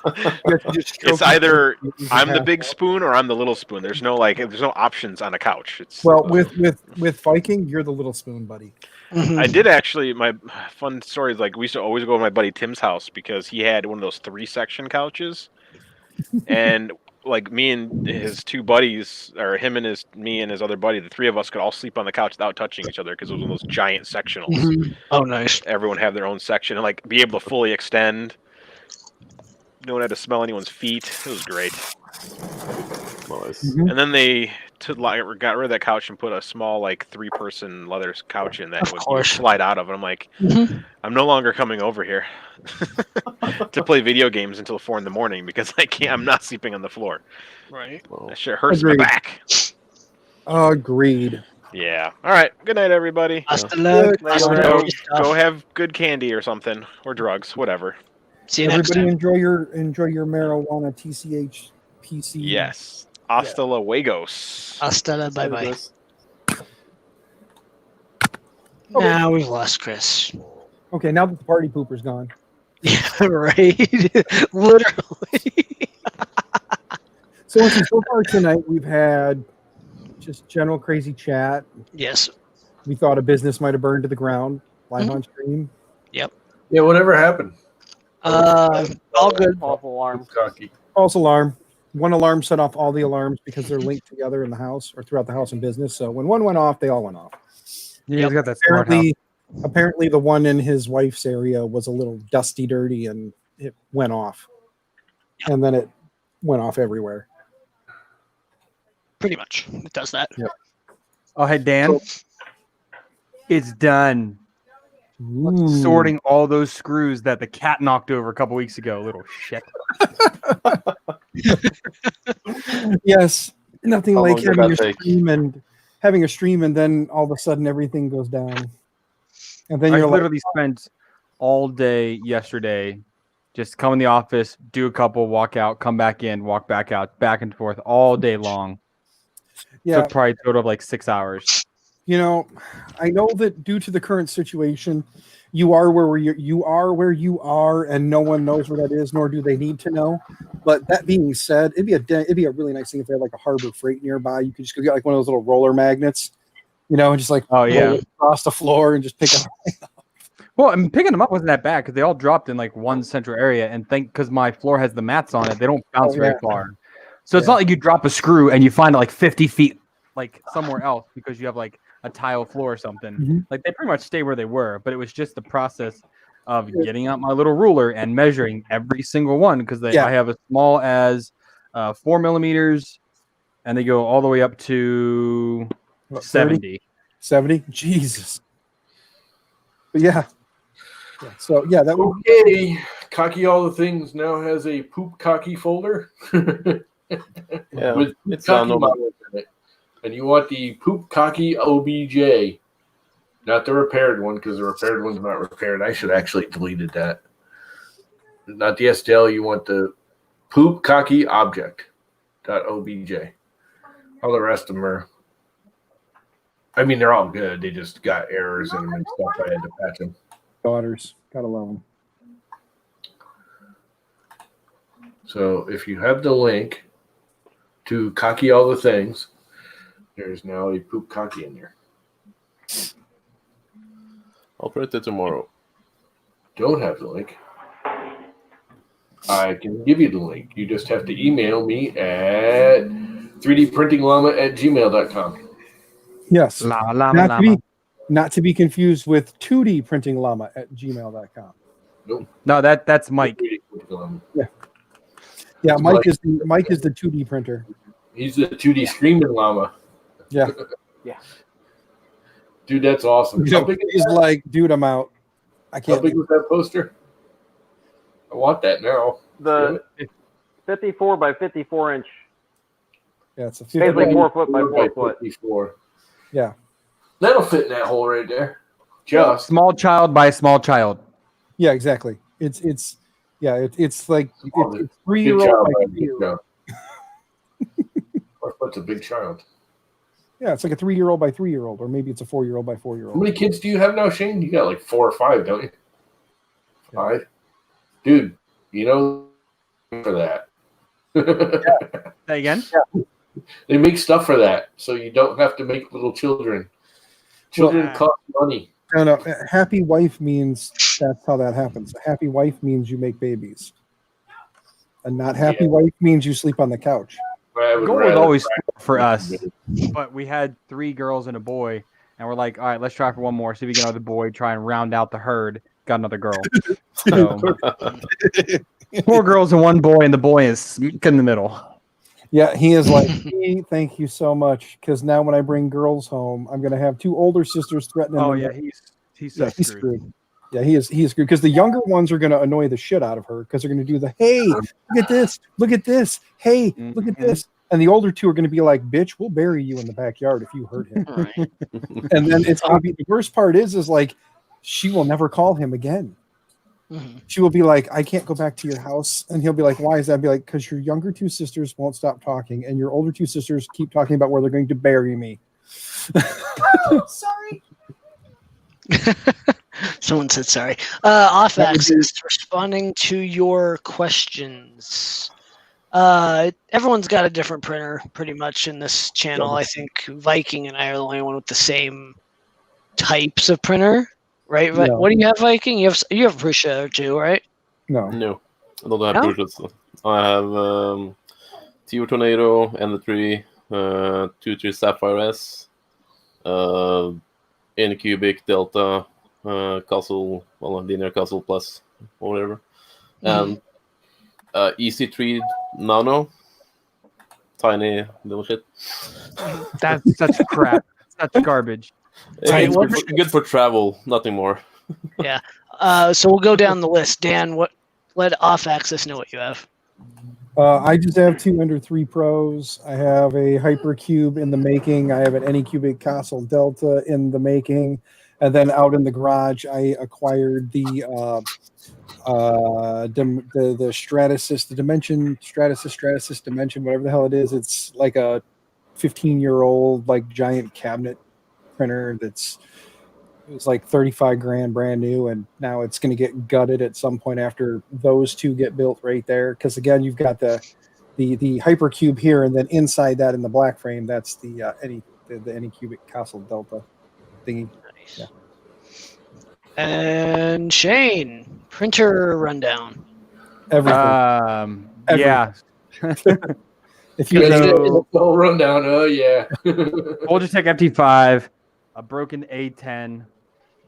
stroke It's either each other and I'm the pass big out. spoon or I'm the little spoon. There's no options on a couch. It's Well, with Viking, you're the little spoon, buddy. Mhm. I did actually. My fun story is like we used to always go to my buddy Tim's house because he had one of those 3-section couches, and like me and his two buddies, or me and his other buddy, the three of us could all sleep on the couch without touching each other because it was one of those giant sectionals. Mhm. Oh, nice. Everyone have their own section and like be able to fully extend. No one had to smell anyone's feet. It was great. Nice. Mhm. And then they got rid of that couch and put a small like 3-person leather couch in that Of would course. slide out of. And I'm like, Mhm. I'm no longer coming over here to play video games until 4 a.m. because I can't. I'm not sleeping on the floor. Right. Well, That shit hurts Agreed. my back. Agreed. Yeah. All right. Good night, everybody. Hasta luego. Good. Hasta Go, luego. go have good candy or something, or drugs, whatever. See you next Everybody time. enjoy your marijuana TCH PC. Yes. Hasta luego. Hasta la bye bye. guys. Now we've lost Chris. Okay, now that the party pooper's gone. Yeah, right. Literally. So far tonight we've had just general crazy chat. Yes. We thought a business might have burned to the ground live on stream. Yeah, whatever happened? All good. False alarm. Cocky. False alarm. One alarm set off all the alarms because they're linked together in the house or throughout the house and business. So when one went off, they all went off. Yeah, he's got that smart house. Apparently the one in his wife's area was a little dusty, dirty, and it went off. And then it went off everywhere. Pretty much. It does that. Yep. Oh, hey, Dan. It's done. Ooh. Sorting all those screws that the cat knocked over a couple weeks ago. Little shit. Yes. Nothing How like long did that take? having a stream and then all of a sudden everything goes down. And then I you're like, literally spent all day yesterday just come in the office, do a couple, walk out, come back in, walk back out, back and forth all day long. yeah, Took probably a total of like 6 hours. you know, I know that due to the current situation, you are where you are, and no one knows where that is, nor do they need to know. But that being said, it'd be a really nice thing if they had like a Harbor Freight nearby. You could just go get like one of those little roller magnets, and just like Oh, yeah. roll it across the floor and just pick it up. Well, I mean, picking them up wasn't that bad because they all dropped in like one central area, and because my floor has the mats on it, they don't bounce Oh, very yeah. far. So it's Yeah. not like you drop a screw and you find it like 50 feet like somewhere else because you have like a tile floor or something. Mhm. Like they pretty much stay where they were, but it was just the process of getting out my little ruler and measuring every single one because Yeah. I have as small as 4 millimeters, and they go all the way up to What, 70. 70? Jesus. But yeah. So yeah, that would Okay, Cocky All the Things now has a poop cocky folder. Yeah, With it's cocky done. models in it. And you want the poop cocky OBJ, not the repaired one, because the repaired one's not repaired. I should actually deleted that. Not the STL. You want the poop cocky object .obj. All the rest of them are. I mean, they're all good. They just got errors in them and stuff. I had to patch them. daughters. Gotta love them. So if you have the link to Cocky All the Things, there's now a poop cocky in there. I'll print it tomorrow. Don't have the link, I can give you the link. You just have to email me at 3dprintingllama@gmail.com. Yes. Llama, llama, Not to be not to be confused with 2D printing llama at gmail.com. No, that's Mike. 3D Printing Llama. Yeah, It's Mike is the 2D printer. He's the 2D screaming llama. Yeah. Dude, that's awesome. You How know, big is he's that? like, dude, I'm out. I How can't. big was that poster? I want that now. The 54 by 54 inch, Yeah, it's a basically 50. 4 foot by 4 foot. 54. Yeah. That'll fit in that hole right there. Just. Small child by small child. Yeah, exactly. It's like Oh, it's Big 3-year-old child. by by a big 3-year-old. child. What's a big child? Yeah, it's like a 3-year-old by 3-year-old, or maybe it's a 4-year-old by How 4-year-old. many kids do you have now, Shane? You got like 4 or 5, don't you? 5? Dude, you know for that. Say again. They make stuff for that, so you don't have to make little children. Children cost money. No. Happy wife means that's how that happens. A happy wife means you make babies. A not happy wife means you sleep on the couch. Goal was always for us, but we had 3 girls and a boy, and we're like, all right, let's try for one more. See if we get another boy, try and round out the herd. Got another girl. So 4 girls and 1 boy, and the boy is smack in the middle. Yeah, he is like, thank you so much, because now when I bring girls home, I'm going to have 2 older sisters threatening. Oh them. yeah, he's so screwed. Yeah, he is screwed because the younger ones are going to annoy the shit out of her because they're going to do the hey, look at this, hey, look at this, and the older 2 are going to be like, bitch, we'll bury you in the backyard if you hurt him. Right. And then it's going to be the worst part is like she will never call him again. Mm-hmm. She will be like, I can't go back to your house. And he'll be like, why is that? I'd be like, because your younger 2 sisters won't stop talking, and your older 2 sisters keep talking about where they're going to bury me. Oh, sorry. Someone said sorry. Off axis, responding to your questions. Everyone's got a different printer pretty much in this channel. I think Viking and I are the only one with the same types of printer. Right? No. What do you have, Viking? You have Prusa too, right? No. No, I don't have Prusa. I have Tivo Tornado, Ender 3, 2-3 Sapphire S, Anycubic Delta, Castle, Linear Castle Plus, or whatever, and EC3 Nano, tiny little shit. That's such crap. That's garbage. It's good for travel, nothing more. Yeah. So we'll go down the list. Dan, let off axis know what you have. I just have 2 Ender 3 Pros. I have a Hypercube in the making. I have an Anycubic Castle Delta in the making. And then out in the garage, I acquired the Stratasys, the Dimension, Stratasys Dimension, whatever the hell it is. It's like a 15-year-old like giant cabinet printer it was like 35 grand brand new, and now it's going to get gutted at some point after those 2 get built right there, because again you've got the Hypercube here, and then inside that in the black frame, that's the Anycubic Castle Delta thingy. Nice. Yeah. And Shane, printer rundown. Everything. Yeah. If you the whole rundown, Volgitech FT5, a broken A10,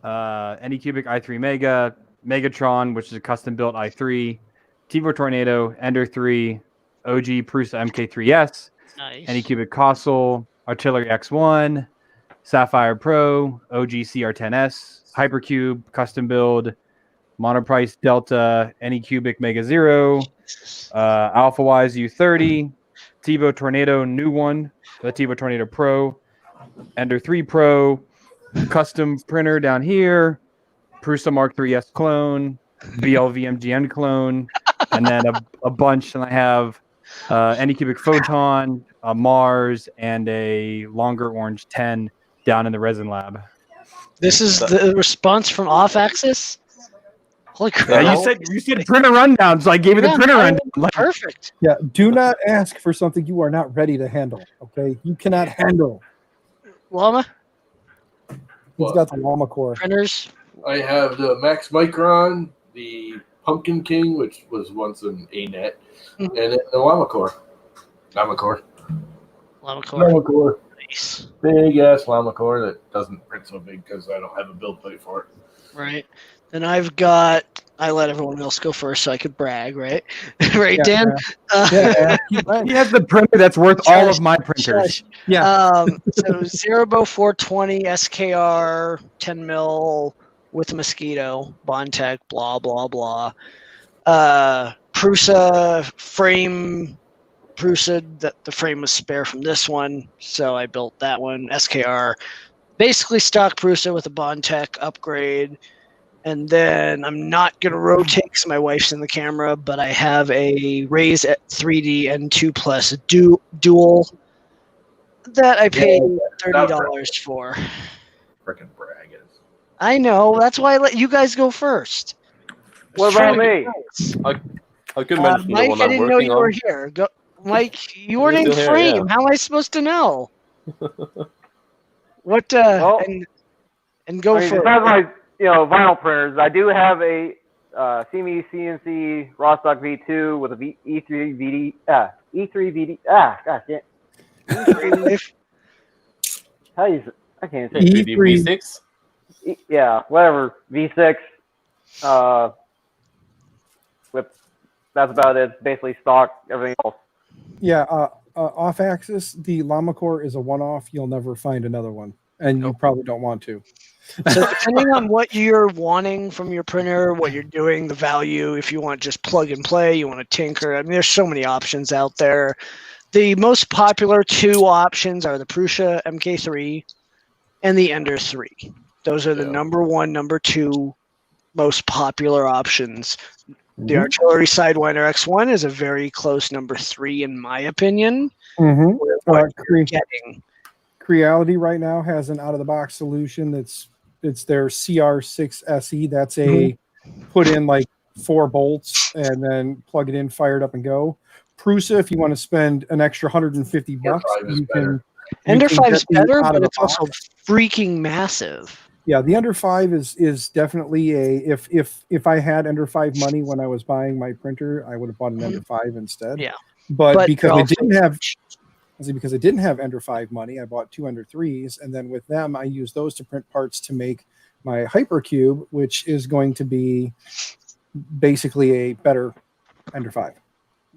Anycubic i3 Mega, Megatron, which is a custom built i3, Tivo Tornado, Ender 3, OG Prusa MK3S, Nice. Anycubic Castle, Artillery X1, Sapphire Pro, OG CR10S, Hypercube, custom build, Monoprice Delta, Anycubic Mega Zero, Alpha Wise U30, Tivo Tornado new one, the Tivo Tornado Pro, Ender 3 Pro, custom printer down here, Prusa Mark 3S clone, BLVMGN clone, and then a bunch. And I have Anycubic Photon, a Mars, and a longer orange 10 down in the resin lab. This is the response from off axis? Holy crap. Yeah, you said printer rundown, so I gave you the printer rundown. Perfect. Yeah, do not ask for something you are not ready to handle. Okay, you cannot handle. Llama? He's got the Llama core. Printers? I have the Max Micron, the Pumpkin King, which was once an ANET, and then the Llama Core. Llama core. Llama Core. Nice. Big ass Llama Core that doesn't print so big because I don't have a build plate for it. Right. Then I let everyone else go first so I could brag, right? Right, Dan? He has the printer that's worth all of my printers. Yeah. So Zerobo 420 SKR 10 mil with mosquito, Bondtech, blah blah blah. Prusa frame. Prusa, that the frame was spare from this one, so I built that one. SKR, basically stock Prusa with a Bondtech upgrade. And then I'm not going to rotate because my wife's in the camera, but I have a Raise 3D N2 Plus dual that I paid $30 for. Freaking brag. I know. That's why I let you guys go first. What about me? I could mention the Mike, one I I'm didn't know working you were on. here. Go, Mike, you Are weren't you in still here? frame. Yeah. How am I supposed to know? What? Well, And go I mean, for besides it. my vinyl printers, I do have a CME CNC Rostock V2 with a E3 VD E3 VD gosh damn E3 how you I can't say it. E3 V6? Yeah, whatever V6 with that's about it. It's basically stock. Everything else. Yeah, off axis, the Llama Core is a one-off. You'll never find another one, and you probably don't want to. So depending on what you're wanting from your printer, what you're doing, the value, if you want just plug and play, you want to tinker. I mean, there's so many options out there. The most popular two options are the Prusa MK3 and the Ender 3. Those are the number one, number two most popular options. The Artillery Sidewinder X1 is a very close number 3 in my opinion. What you're getting. Creality right now has an out-of-the-box solution it's their CR6 SE. That's a put in like 4 bolts and then plug it in, fire it up, and go. Prusa, if you want to spend an extra $150, you can. Ender 5 is better, out but of it's the also box. freaking massive. Yeah, the Ender 5 is definitely if I had Ender 5 money when I was buying my printer, I would have bought an Ender 5 instead. Yeah, but because also, I didn't have Ender 5 money, I bought 2 Ender 3s, and then with them, I used those to print parts to make my Hypercube, which is going to be basically a better Ender 5.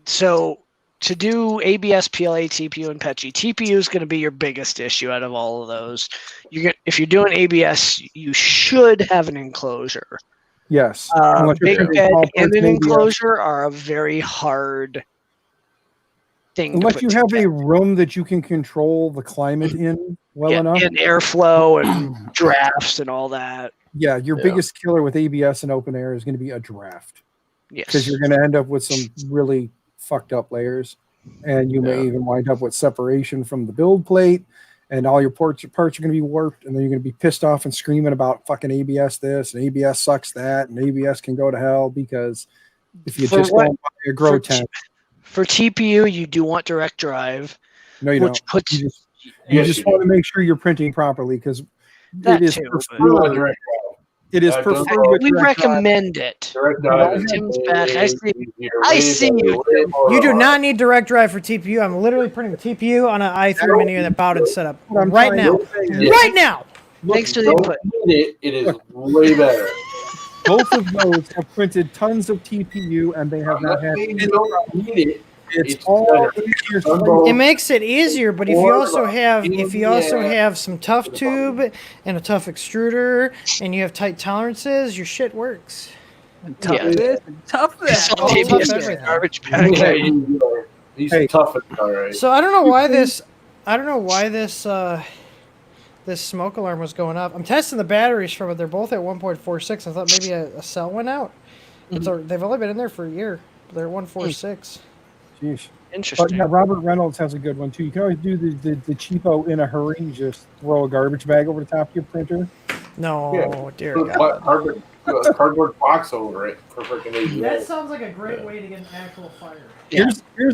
So to do ABS, PLA, TPU, and PETG, TPU is going to be your biggest issue out of all of those. If you're doing ABS, you should have an enclosure. Yes. Big bed and an enclosure are a very hard thing. Unless you have a room that you can control the climate in well enough. And airflow and drafts and all that. Yeah, your biggest killer with ABS and open air is going to be a draft. Yes. Because you're going to end up with some really fucked up layers. And you may even wind up with separation from the build plate. And all your parts are going to be warped. And then you're going to be pissed off and screaming about fucking ABS this and ABS sucks that. And ABS can go to hell because if you just don't buy a grow tent. For TPU, you do want direct drive. No, you don't. You just want to make sure you're printing properly because it is preferred. It is preferred. We recommend it. Tim's back. I see you. You do not need direct drive for TPU. I'm literally printing TPU on an i3 mini with a bowed setup right now. Right now. Thanks to the input. It is way better. Both of those have printed tons of TPU, and they have not had. You don't need it. It's all easier. It makes it easier, but if you also have some tough tube and a tough extruder, and you have tight tolerances, your shit works. Tough tough everything. Garbage bag. He's tough, all right. So I don't know why this smoke alarm was going off. I'm testing the batteries from it. They're both at 1.46. I thought maybe a cell went out. They've only been in there for a year. But they're at 1.46. Jeez. Interesting. But yeah, Robert Reynolds has a good one too. You can always do the cheapo in a hurry and just throw a garbage bag over the top of your printer. No, dear God. Cardboard box over it for freaking ABS. That sounds like a great way to get an actual fire. Here's you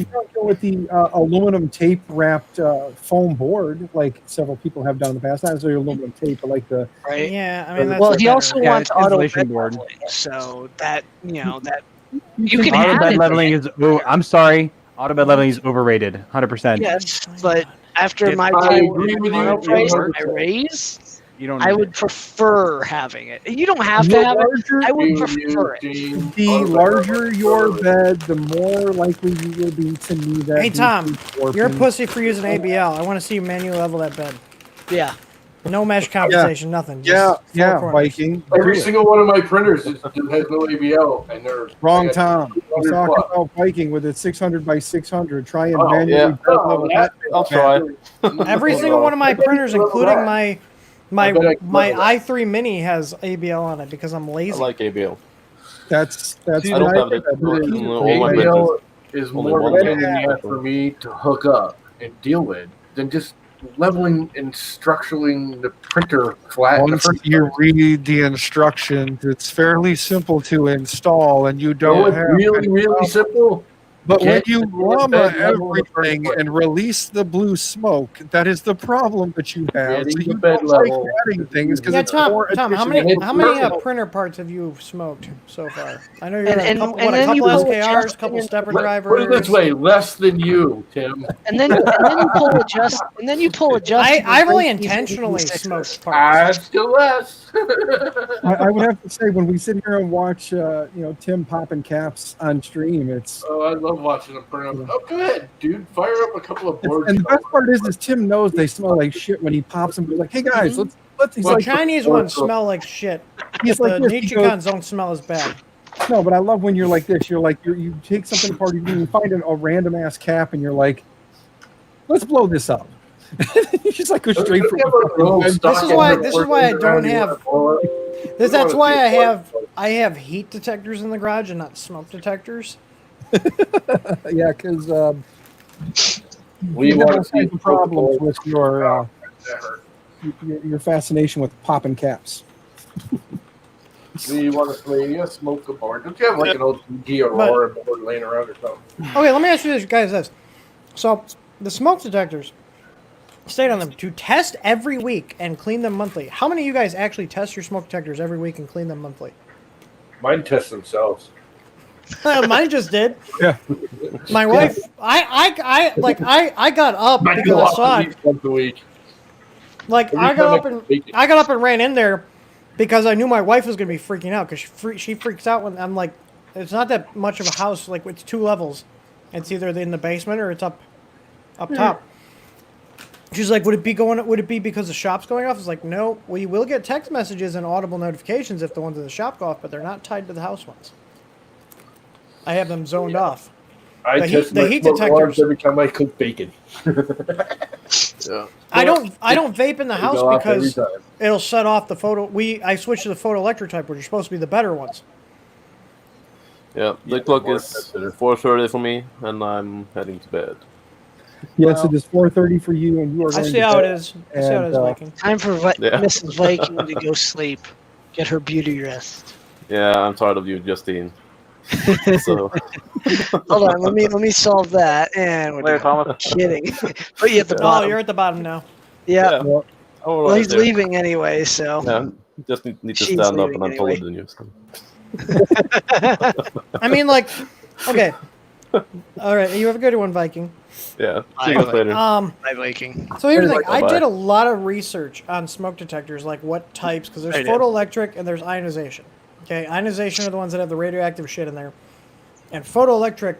can go with the aluminum tape wrapped foam board, like several people have done in the past. Not necessarily aluminum tape, but like the right. Yeah, I mean, that's well, he also wants auto insulation bed board. leveling, so that you can Auto have bed it. leveling is. Oh, I'm sorry. Auto bed leveling is overrated. 100%. Yes, but after It's- my I time agree with you. on price and my 100%. raise, You don't. I need would it. prefer having it. You don't have to have it. I would prefer it. The larger your bed, the more likely you will be to need that. Hey, Tom, warping. you're a pussy for using ABL. I want to see you manually level that bed. Yeah. No mesh compensation, nothing. Yeah, Just four corners. Viking. Every Do it. single one of my printers has no ABL, and they're Wrong, Tom. I'm 200 talking plus. about Viking with its 600 by 600. Try and Oh, manually yeah. bed level that. I'll try. Every single one of my printers, including my I bet I can level that. i3 mini, has ABL on it because I'm I lazy. like ABL. That's I don't have it. All my printers. ABL is Only more one of a pain in bed. the ass for me to hook up and deal with than just leveling and structuring the printer flat. in the Once first you place. read the instructions, it's fairly simple to install, and you don't it's have really, any really problem. simple. But when Can't you get the llama bed level in the first everything place. and release the blue smoke, that is the problem that you have. Getting So the you bed don't like level adding things because Yeah, it's Tom. more Tom, how efficient. many printer parts have you smoked so far? I know you're And a couple, then a you couple pull SKRs, adjust a couple and- stepper Put drivers. it this way, less than you, Tim. and then you pull adjust. I've only intentionally smoked parts. I'm still less. I would have to say when we sit here and watch, Tim popping caps on stream, it's Oh, I love watching them burn up. Oh, go ahead, dude. Fire up a couple of boards. and the best part is Tim knows they smell like shit when he pops them. He's like, "Hey guys, let's." He's The like, Chinese ones smell like shit. he's The like this. He goes, Nichicons don't smell as bad. no, but I love when you're like this. You're like you take something apart, you find a random ass cap, and you're like, "Let's blow this up." You just like go straight for This is why I don't have. That's why I have heat detectors in the garage and not smoke detectors. yeah, because We you want have to see some problems with your fascination with popping caps. We want to smoke a board. Don't you have like an old PG Aurora board laying around or something? Okay, let me ask you this, guys. So the smoke detectors, state on them to test every week and clean them monthly. How many of you guys actually test your smoke detectors every week and clean them monthly? Mine test themselves. Mine just did. Yeah. My wife, I got up Mine because go I off saw at it. least once a week. Like Every I got time up I bake it. I got up and ran in there because I knew my wife was gonna be freaking out because she freaks out when I'm like, it's not that much of a house. Like it's 2 levels. It's either in the basement or it's up top. She's like, would it be because the shop's going off? It's like, no. Well, you will get text messages and audible notifications if the ones in the shop go off, but they're not tied to the house ones. I have them zoned off. I The test heat- the my heat smoke alarms detectors. every time I cook bacon. Yeah. I don't vape in the They house go off every because time. it'll set off the photo. I switched to the photoelectric type, which are supposed to be the better ones. Yeah, the clock is 4:30 for me, and I'm heading to bed. Yes, it is 4:30 for you, and you are. I going see to how it bed. is. I see how it is, And, Viking. Time for Yeah. Mrs. Viking to go sleep, get her beauty rest. Yeah, I'm tired of you, Justine. So Hold on, let me solve that. And we're Later, done. Thomas. Kidding. Put you at the Oh, bottom. you're at the bottom now. Yeah. yeah. Well, All Well, right he's there. leaving anyway, so. Yeah, just need to She's stand up, leaving and I'm taller anyway. than you. So. I mean, like, okay. All right, you have a good one, Viking. Yeah, see I you guys like- later. Hi, Viking. So here's the thing. Bye-bye. I did a lot of research on smoke detectors, like what types, because there's I did. photoelectric and there's ionization. Okay, ionization are the ones that have the radioactive shit in there. And photoelectric,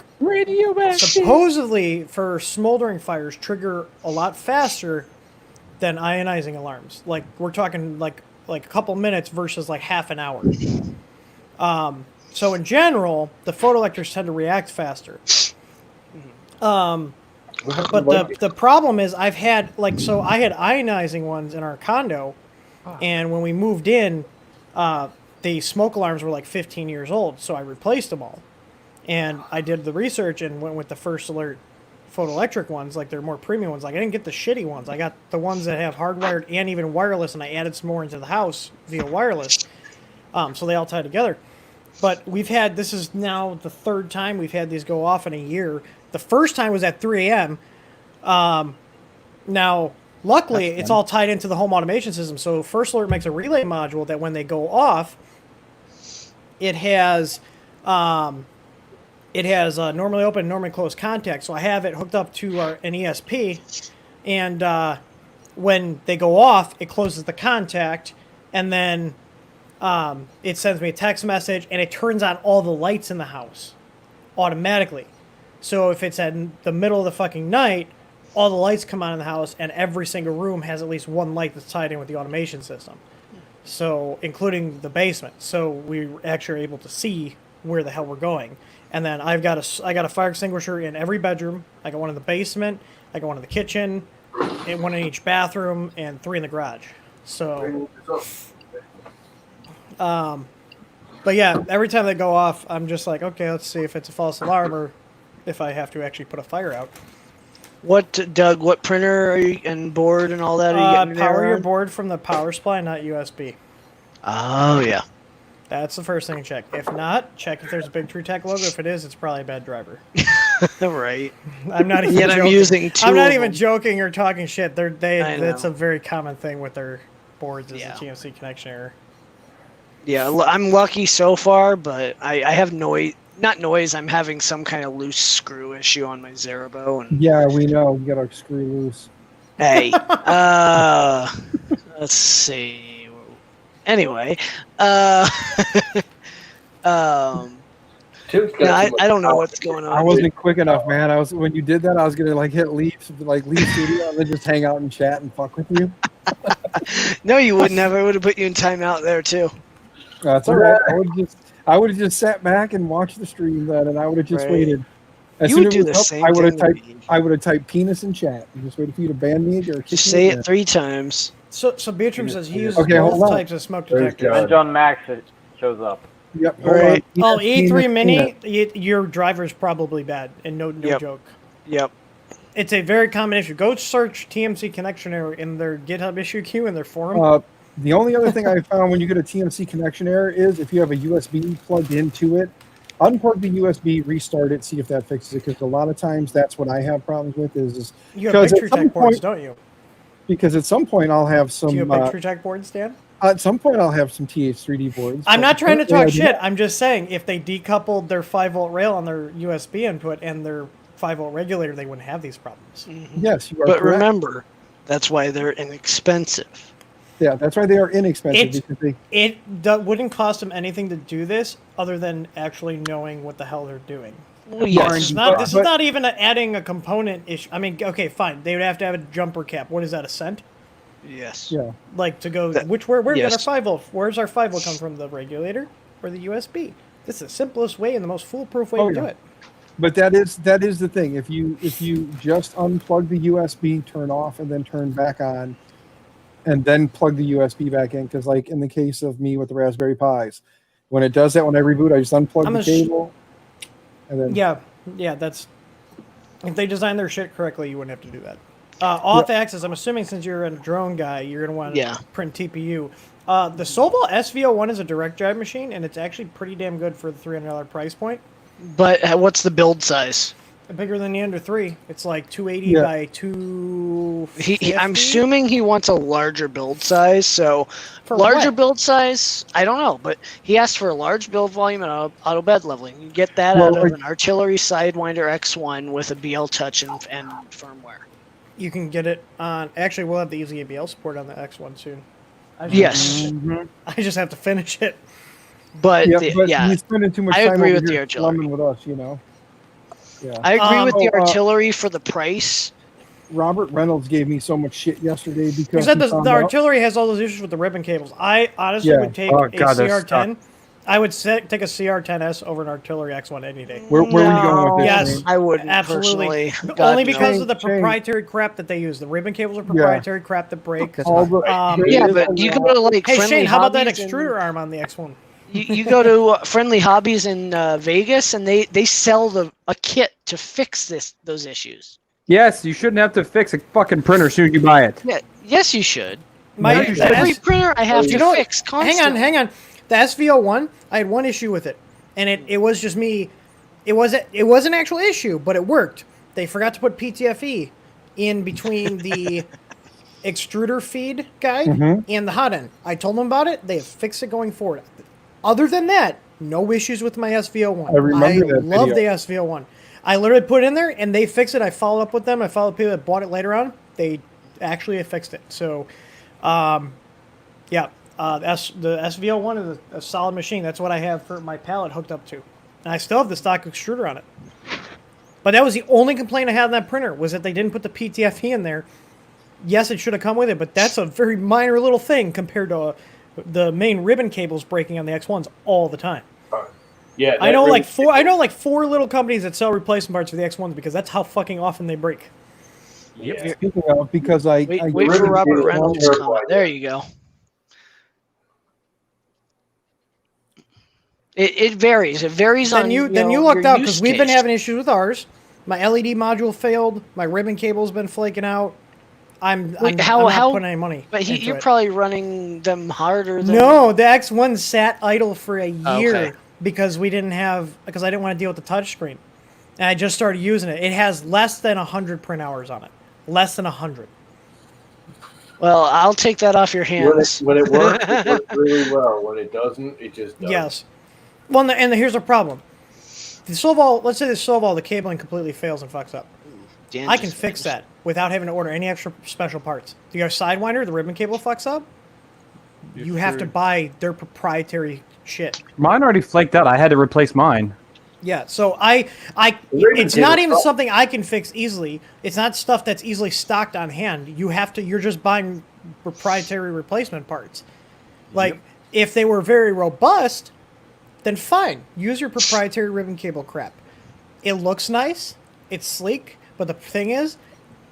supposedly for smoldering fires, trigger a lot faster than ionizing alarms. Like, we're talking like a couple minutes versus like half an hour. So in general, the photoelectrics tend to react faster. But the problem is I had ionizing ones in our condo, and when we moved in, the smoke alarms were like 15 years old, so I replaced them all. And I did the research and went with the First Alert photoelectric ones, like they're more premium ones. Like I didn't get the shitty ones. I got the ones that have hardwired and even wireless, and I added some more into the house via wireless. So they all tie together. But this is now the 3rd time we've had these go off in a year. The first time was at 3 a.m. Now, luckily, it's all tied into the home automation system. So First Alert makes a relay module that when they go off, it has normally open, normally closed contact. So I have it hooked up to an ESP, and when they go off, it closes the contact, and then it sends me a text message, and it turns on all the lights in the house automatically. So if it's at the middle of the fucking night, all the lights come on in the house, and every single room has at least one light that's tied in with the automation system. So, including the basement. So we actually are able to see where the hell we're going. And then I got a fire extinguisher in every bedroom. I got one in the basement. I got one in the kitchen, and one in each bathroom, and 3 in the garage. So, but yeah, every time they go off, I'm just like, okay, let's see if it's a false alarm or if I have to actually put a fire out. What, Doug? What printer are you and board and all that? Are you getting an Power error your on? board from the power supply, not USB. Oh yeah. That's the first thing to check. If not, check if there's a Big True Tech logo. If it is, it's probably a bad driver. Right. I'm not even Yet joking. I'm using two. I'm not of even them. joking or talking shit. I That's know. a very common thing with their boards is Yeah. a TMC connection error. Yeah, I'm lucky so far, but I have noise. Not noise. I'm having some kind of loose screw issue on my Zerabo, and Yeah, we know. We got our screw loose. hey, let's see. Anyway, Tim's got yeah, too much I don't know power. what's going I on. wasn't quick enough, man. I was when you did that, I was gonna like hit leave studio and then just hang out and chat and fuck with you. No, you wouldn't have. I would have put you in timeout there too. That's all right. I would have just sat back and watched the stream then, and I would have just Right. waited. As You soon would as do it the was up, same I would have thing to typed. me. I would have typed penis in chat and just waited for you to ban me or kick Just me say in. it 3 times. So Beatrice says he uses Okay, hold both on. types of smoke There's detectors. John. And John Max shows up. Yep. Hold Right. on. Oh, Penis, E3 penis, Mini, penis. your driver's probably bad, and no Yep. joke. Yep. It's a very common issue. Go search TMC connection error in their GitHub issue queue in their forum. The only other thing I found when you get a TMC connection error is if you have a USB plugged into it, unplug the USB, restart it, see if that fixes it. Because a lot of times that's what I have problems with is You have because Big at True some Tech boards, point, don't you? because at some point I'll have some. Do you have Big True Tech boards, Dan? At some point I'll have some TH3D boards. I'm but not trying to currently I talk do shit. not. I'm just saying if they decoupled their 5-volt rail on their USB input and their 5-volt regulator, they wouldn't have these problems. Yes, you are But correct. remember, that's why they're inexpensive. Yeah, that's why they are inexpensive It- because they. It wouldn't cost them anything to do this other than actually knowing what the hell they're doing. Well, This yes. is not even adding a component issue. I mean, okay, fine. They would have to have a jumper cap. What is that, a cent? Yes. Yeah. Like to go, That- where's our yes. 5-volt? Where's our 5-volt come from? The regulator or the USB? This is the simplest way and the most foolproof way Oh, to do yeah. it. But that is the thing. If you just unplug the USB, turn off, and then turn back on, and then plug the USB back in, because like in the case of me with the Raspberry Pis, when it does that when I reboot, I just unplug the cable, and then Yeah, that's if they design their shit correctly, you wouldn't have to do that. Off-axis, I'm assuming since you're a drone guy, you're gonna want to print TPU. The Sobel SVO1 is a direct drive machine, and it's actually pretty damn good for the $300 price point. But what's the build size? Bigger than the Ender 3. It's like 280 Yeah. by 250. I'm assuming he wants a larger build size. So For larger what? build size, I don't know, but he asked for a large build volume and auto bed leveling. You get that Well, out of an artillery Sidewinder X1 with a BL touch and firmware. You can get it on. Actually, we'll have the easy ABL support on the X1 soon. Yes. I just have to finish it. But yeah, the- but yeah, he's spending too much I time agree over with the here artillery. slumming with us, you know. Yeah. I agree with the Oh, artillery for the price. Robert Reynolds gave me so much shit yesterday because He said he the found out- artillery has all those issues with the ribbon cables. I honestly Yeah. would take Oh, a God, they're CR10. I would take a CR10S over an artillery X1 any day. Where were you going with this? Yes. Shane? I wouldn't Absolutely. personally. God, Only no. because of the Shane. proprietary crap that they use. The ribbon cables are proprietary crap that break. All the- there Yeah, is but a you lot- go to like Hey Friendly Shane, how about that Hobbies extruder arm on the X1? You go to Friendly Hobbies in Vegas, and they sell a kit to fix those issues. Yes, you shouldn't have to fix a fucking printer as soon as you buy it. Yeah, yes, you should. My, you should. Every printer I have to fix constantly. hang on. The SVO1, I had one issue with it, and it was just me. It was an actual issue, but it worked. They forgot to put PTFE in between the extruder feed guide and the hot end. I told them about it. They have fixed it going forward. Other than that, no issues with my SVO1. I remember that love video. the SVO1. I literally put it in there, and they fixed it. I followed up with them. I followed people that bought it later on. They actually fixed it. So, yeah. The SVO1 is a solid machine. That's what I have for my pallet hooked up to. And I still have the stock extruder on it. But that was the only complaint I had on that printer, was that they didn't put the PTFE in there. Yes, it should have come with it, but that's a very minor little thing compared to the main ribbon cables breaking on the X1s all the time. Yeah, I know like four little companies that sell replacement parts for the X1s because that's how fucking often they break. Yeah. Speaking of, because I Wait for ribbon Robert cable Reynolds' won't comment. work. There you go. It varies. It varies Then on you know, lucked your out use because we've been case. having issues with ours. My LED module failed. My ribbon cable's been flaking out. I'm Wait, not putting any money But into you're it. probably running them harder than... No, the X1 sat idle for a year Okay. because I didn't want to deal with the touchscreen. And I just started using it. It has less than 100 print hours on it. Less than 100. Well, I'll take that off your hands. When it works, it works really well. When it doesn't, it just doesn't. Yes. Well, here's the problem. Let's say the Solval, the cabling completely fails and fucks up. I can fix that without having to order any extra special parts. Do you have Sidewinder, the ribbon cable fucks up? You have to buy their proprietary shit. Mine already flaked out. I had to replace mine. Yeah, so it's not even something I can fix easily. It's not stuff that's easily stocked on hand. You're just buying proprietary replacement parts. Like, if they were very robust, then fine. Use your proprietary ribbon cable crap. It looks nice, it's sleek, but the thing is,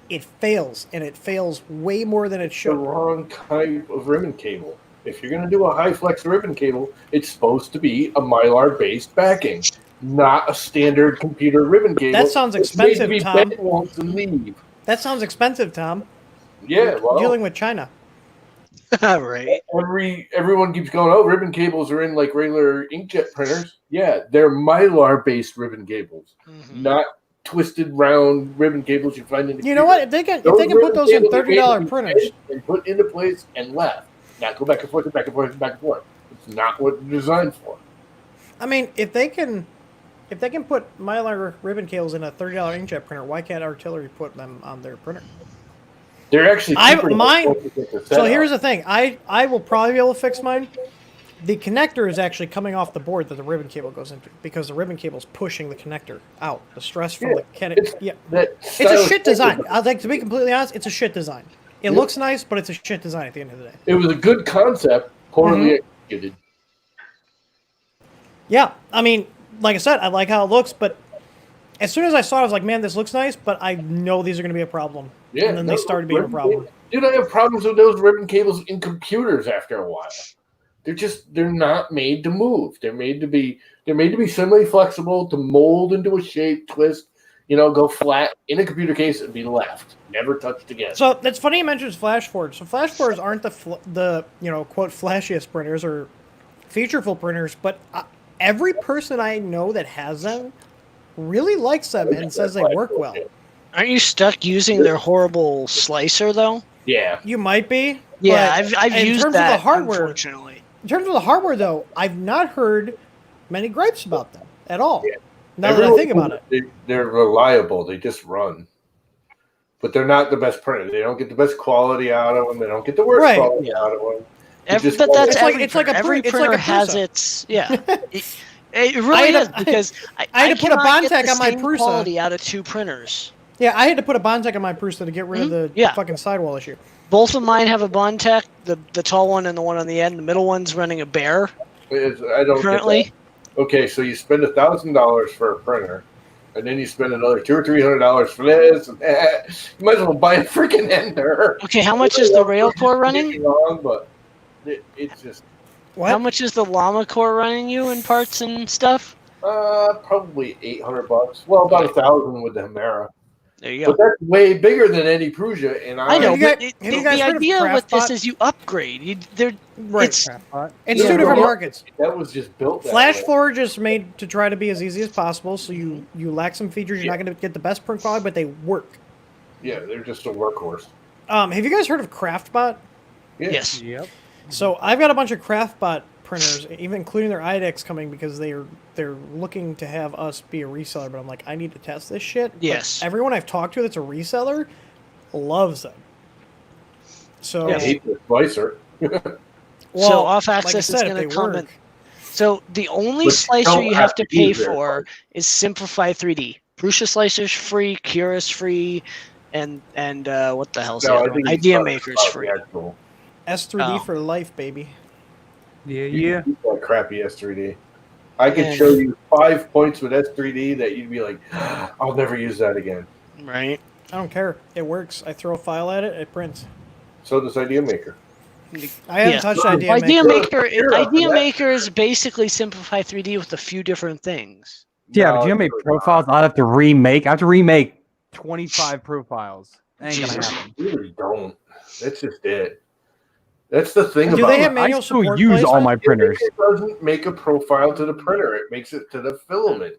it fails, and it fails way more than it should. The wrong type of ribbon cable. If you're going to do a high flex ribbon cable, it's supposed to be a Mylar based backing, not a standard computer ribbon cable. That sounds expensive, Tom. Wants to leave. That sounds expensive, Tom. Yeah, well, dealing with China. Right. Everyone keeps going, oh, ribbon cables are in like regular inkjet printers. Yeah, they're Mylar based ribbon cables, not twisted round ribbon cables you find in the You know what? If they can put those in $30 printers and put into place and left, not go back and forth and back and forth and back and forth. It's not what they're designed for. I mean, if they can put Mylar ribbon cables in a $30 inkjet printer, why can't Artillery put them on their printer? They're actually So here's the thing. I will probably be able to fix mine. The connector is actually coming off the board that the ribbon cable goes into because the ribbon cable is pushing the connector out. The stress from the connector. Yeah, it's a shit design. I'd like to be completely honest. It's a shit design. It looks nice, but it's a shit design at the end of the day. It was a good concept, poorly executed. Yeah, I mean, like I said, I like how it looks, but as soon as I saw it, I was like, man, this looks nice, but I know these are going to be a problem. Yeah, and then they started being a problem. Dude, I have problems with those ribbon cables in computers after a while. They're not made to move. They're made to be semi-flexible, to mold into a shape, twist, go flat in a computer case and be left, never touched again. So that's funny you mentioned FlashForge. So FlashForge aren't the quote flashiest printers or featureful printers, but every person I know that has them really likes them and says they work well. Aren't you stuck using their horrible slicer though? Yeah, you might be. Yeah, I've in used terms that. Of the hardware, unfortunately, in terms of the hardware, though, I've not heard many gripes about them at all. Yeah. Now that I think about it, they're reliable. They just run, but they're not the best printer. They don't get the best quality out of them. They don't get the worst quality out of them. But that's every printer like has its It really is because I had to put a Bondtech on my Prusa. Quality out of two printers. Yeah, I had to put a Bondtech on my Prusa to get rid of the fucking sidewall issue. Both of mine have a Bondtech, the tall one and the one on the end. The middle one's running a Bear. I don't currently. Okay, so you spend $1,000 for a printer, and then you spend another $200 or $300 for this and that. You might as well buy a freaking ender. Okay, how much is the Rail Core running? Wrong, but it's just. What? How much is the Llama Core running you in parts and stuff? Probably $800. Well, about $1,000 with the Himera. There you go. But that's way bigger than any Prusa, and I know. But the idea with this is you upgrade. It's two different markets. That was just built. FlashForge is made to try to be as easy as possible, so you lack some features. You're not going to get the best print quality, but they work. Yeah, they're just a workhorse. Have you guys heard of CraftBot? Yes. Yep. So I've got a bunch of CraftBot printers, even including their IDEX coming because they're looking to have us be a reseller. But I'm like, I need to test this shit. Yes. But everyone I've talked to that's a reseller loves them. So I hate the slicer. So off access is going to come in. So the only slicer you have to pay for is Simplify 3D. Prusa Slicer's free, Cura's free, and what the hell's the other one? Idea Maker's free. S3D for life, baby. Yeah. That crappy S3D. I could show you 5 points with S3D that you'd be like, I'll never use that again. Right. I don't care. It works. I throw a file at it. It prints. So does Idea Maker. I haven't touched Idea Maker. Idea Maker is basically Simplify 3D with a few different things. Yeah, but do you know how many profiles I have to remake? I have to remake 25 profiles. Ain't gonna Jesus. happen. You really don't. That's just it. That's the thing Do about they have it. manual I still support use all placement? my printers. It doesn't make a profile to the printer. It makes it to the filament.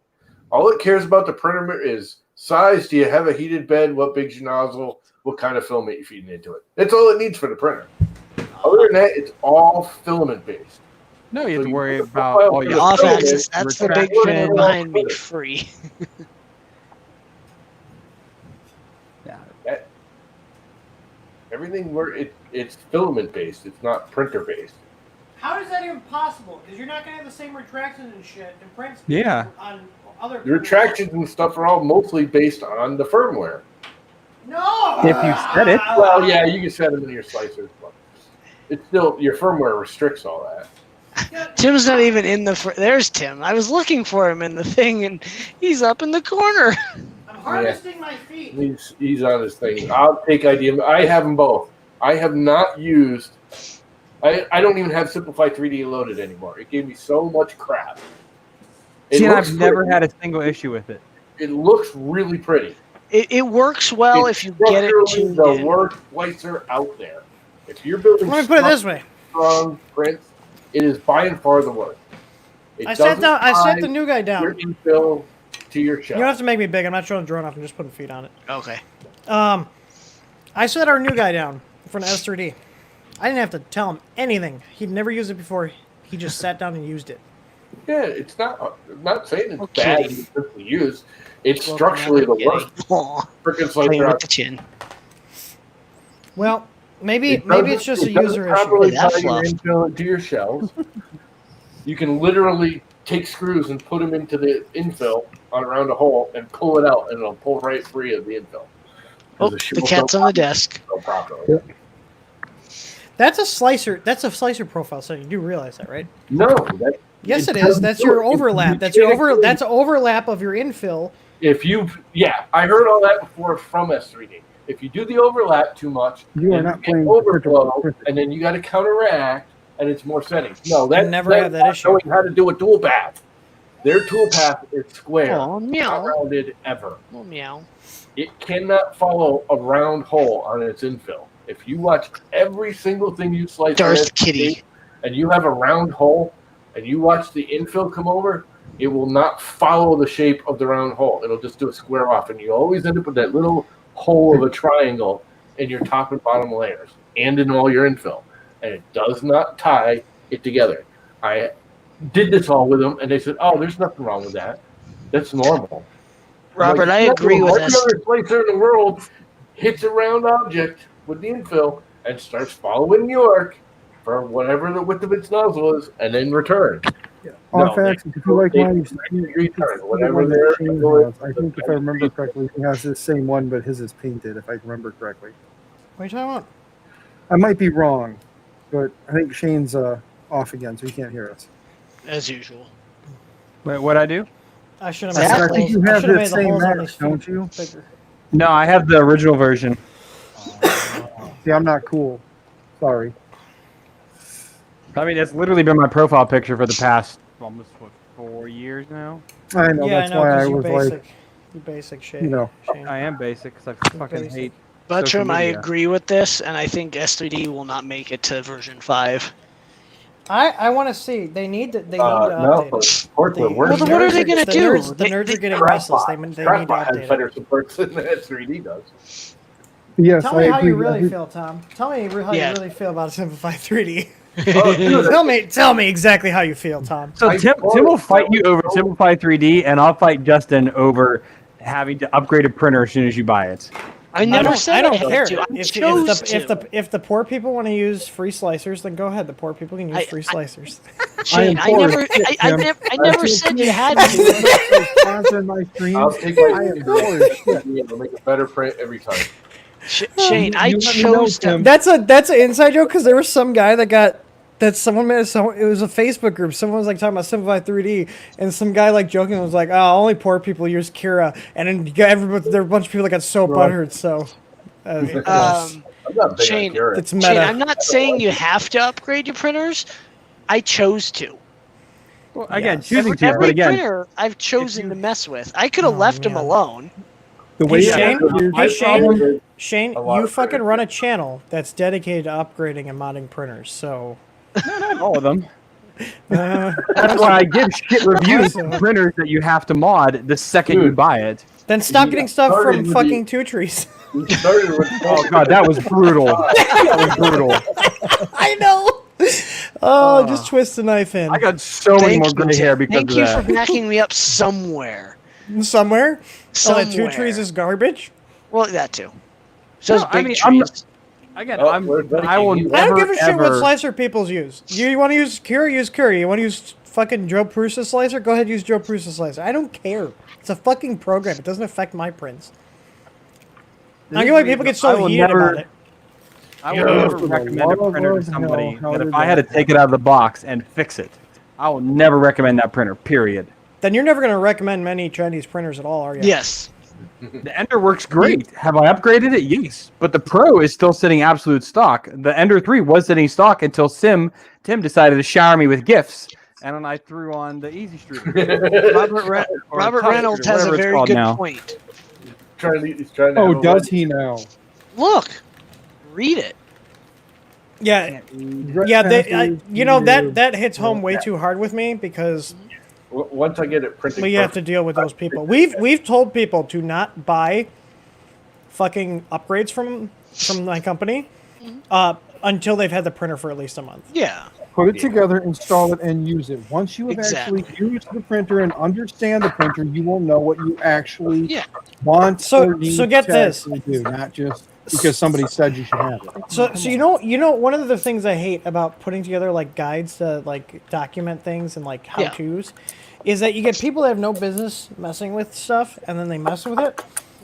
All it cares about the printer is size. Do you have a heated bed? What big's your nozzle? What kind of filament you feeding into it? That's all it needs for the printer. Other than that, it's all filament based. No, you have So to worry put the about profile all to your the Off filament, axis. That's the retract big it fan all behind me. printer. Free. Everything it's filament based. It's not printer based. How is that even possible? Because you're not gonna have the same retractions and shit and prints. Yeah. On other. The retractions and stuff are all mostly based on the firmware. No. If you set it. Well, yeah, you can set them in your slicers, but it's still your firmware restricts all that. Tim's not even in the. There's Tim. I was looking for him in the thing, and he's up in the corner. I'm harvesting my feet. He's on his thing. I'll take idea. I have them both. I have not used. I don't even have Simplify 3D loaded anymore. It gave me so much crap. See, looks I've never pretty. had a single issue with it. It looks really pretty. It works well It's if you get it structurally tuned the in. worst slicer out there. If you're building Let me put it this way. strong prints, it is by and far the worst. It I sat doesn't the tie new guy your down. infill to your You shell. don't have to make me big. I'm not showing the drone off. I'm just putting feet on it. Okay. I set our new guy down for an S3D. I didn't have to tell him anything. He'd never used it before. He just sat down and used it. Yeah, it's not. I'm not saying it's Oh, bad kitty. to use. It's Well, structurally the kitty. worst Aw, freaking playing slicer with out the chin. Well, maybe It it's just a doesn't user issue. properly That tie your fluff. infill into your shells. You can literally take screws and put them into the infill around a hole and pull it out, and it'll pull right free of the infill. Oh, The the shell cat's on the desk. don't properly. Yep. That's a slicer. That's a slicer profile. So you do realize that, right? No, that, Yes, it is. doesn't That's do your it. overlap. You That's your can't over. include- That's an overlap of your infill. If you, yeah, I heard all that before from S3D. If you do the overlap too much, You are then not get playing overflow, printer. and then you got to counteract, and it's more settings. No, I that never had that not issue. Knowing how to do a dual path. Their tool path is square, Oh, not meow. rounded ever. Oh, meow. It cannot follow a round hole on its infill. If you watch every single thing you slice, on Darth S3D, Kitty. and you have a round hole, and you watch the infill come over, it will not follow the shape of the round hole. It'll just do a square off, and you always end up with that little hole of a triangle in your top and bottom layers and in all your infill. And it does not tie it together. I did this all with them, and they said, oh, there's nothing wrong with that. That's normal. Robert, I Like, agree with every this. other slicer in the world hits a round object with the infill and starts following New York for whatever the width of its nozzle is, and then return. Off No, axis, if you like they- mine, whatever their Shane angle has. is. I think if I remember correctly, he has the same one, but his is painted. If I remember correctly, What are you talking about? I might be wrong, but I think Shane's off again, so he can't hear us. As usual. Wait, what'd I do? I should have I made said, the I think holes. you I have should have the made the same holes on max, these don't feet you? bigger. No, I have the original version. See, I'm not cool. Sorry. I mean, it's literally been my profile picture for the past almost 4 years now. I know. Yeah, That's I know. why I 'Cause you was basic. like, You basic shit. you know, Shane. I am basic because I fucking basic. hate. Butchum, social I media. agree with this, and I think S3D will not make it to version 5. I want to see. They need to. They need to No, update but it. of course, The- we're Well, then what are they gonna the do? Nerds, the They- nerds they- are getting restless. They need to Scrapbot update has it. better supports than the S3D does. yes, Tell I me how agree. you I really think- feel, Tom. Tell me how Yeah. you really feel about Simplified 3D. Oh, dude, Tell me exactly how you feel, Tom. So I Tim bought will it. fight you over Simplify 3D, and I'll fight Justin over having to upgrade a printer as soon as you buy it. I never said I don't had care. to. I If chose if the poor people want to use free slicers, then go ahead. The poor people can use free slicers. Shane, I poor never, as shit, I Tim. never said you had to. Sponsor my stream. I'll take my I am poor as shit. It'll make a better print every time. Shane, I You let me know, chose to. Tim. That's an inside joke because there was some guy that someone made it was a Facebook group. Someone was like talking about Simplified 3D, and some guy like joking was like, "Oh, only poor people use Kira," and then you got everybody, there were a bunch of people that got so butthurt. So, I'm not big Shane, on Keurig. it's Shane, meta. I'm not saying you have to upgrade your printers. I chose to. Well, again, Yes. choosing to, Every but again, printer I've chosen to mess with. I could have left him man. alone. The way Hey, it Shane? works is- Hey, Shane? A Shane, lot you of fucking printers. run a channel that's dedicated to upgrading and modding printers, so... no, not all of them. Uh, That's why I give shit reviews Awesome. to printers that you have to mod the second you Dude. buy it. then stop You getting stuff started from with fucking Two Trees. We started with Oh god, that was brutal. That was brutal. I know! Oh, just twist the knife in. I got so many more gray hair because Thank of you that. for backing me up somewhere. Somewhere? Oh, that Two Somewhere. Trees is garbage? Well, that too. So No, is I Big mean, I'm not- Trees. Again, Oh, I will never, I don't give a shit what ever- slicer people use. You want to use Curry, use Curry. You want to use fucking Joe Prusa slicer? Go ahead, use Joe Prusa slicer. I don't care. It's a fucking program. It doesn't affect my prints. I don't get why people get I so will heated never- about it. I Yeah, would never for the recommend a love printer to of somebody hell, how that if did I had to that take it out of the box and fix it, I will never recommend that printer, period. Then you're never going to recommend many Chinese printers at all, are you? Yes. The Ender works great. Have I upgraded it? Yes. But the Pro is still sitting absolute stock. The Ender 3 was sitting stock until Tim decided to shower me with gifts. And then I threw on the Easy Street. Robert Reynolds has a very good point. He's trying to Oh, have a does he now? Look, read it. Yeah, yeah. That hits home way too hard with me because Once I get it printed, we have to deal with those people. We've told people to not buy fucking upgrades from my company until they've had the printer for at least a month. Yeah. Put it together, install it, and use it. Once you have Exactly. actually used the printer and understand the printer, you will know what you actually Yeah. want So- or need so get to this. actually do, not just because somebody said you should have it. So you know one of the things I hate about putting together like guides to like document things and like how tos is that you get people that have no business messing with stuff and then they mess with it.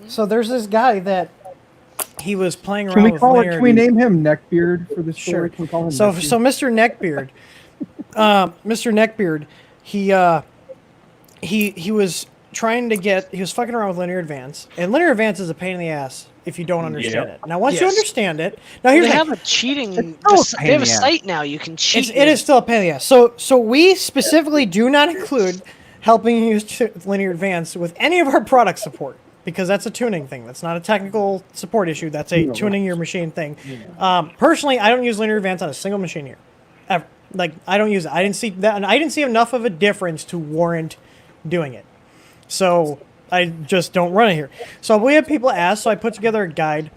So there's this guy that he was playing around Can we with call it? linear. Can we name him Neckbeard for this story? Sure. Can we call him So Neckbeard? Mr. Neckbeard, Mr. Neckbeard, he was trying to get, he was fucking around with Linear Advance, and Linear Advance is a pain in the ass if you don't understand it. Now, once you Yes. understand it, now here's They the have thing. a cheating. still a pain They have in a the ass. site now you can cheat. It is still a pain in the ass. So we specifically do not include helping you use Linear Advance with any of our product support because that's a tuning thing. That's not a technical support issue. That's a tuning your machine thing. Personally, I don't use Linear Advance on a single machine here, ever. Like I don't use it. I didn't see that, and I didn't see enough of a difference to warrant doing it. So I just don't run it here. So we have people ask. So I put together a guide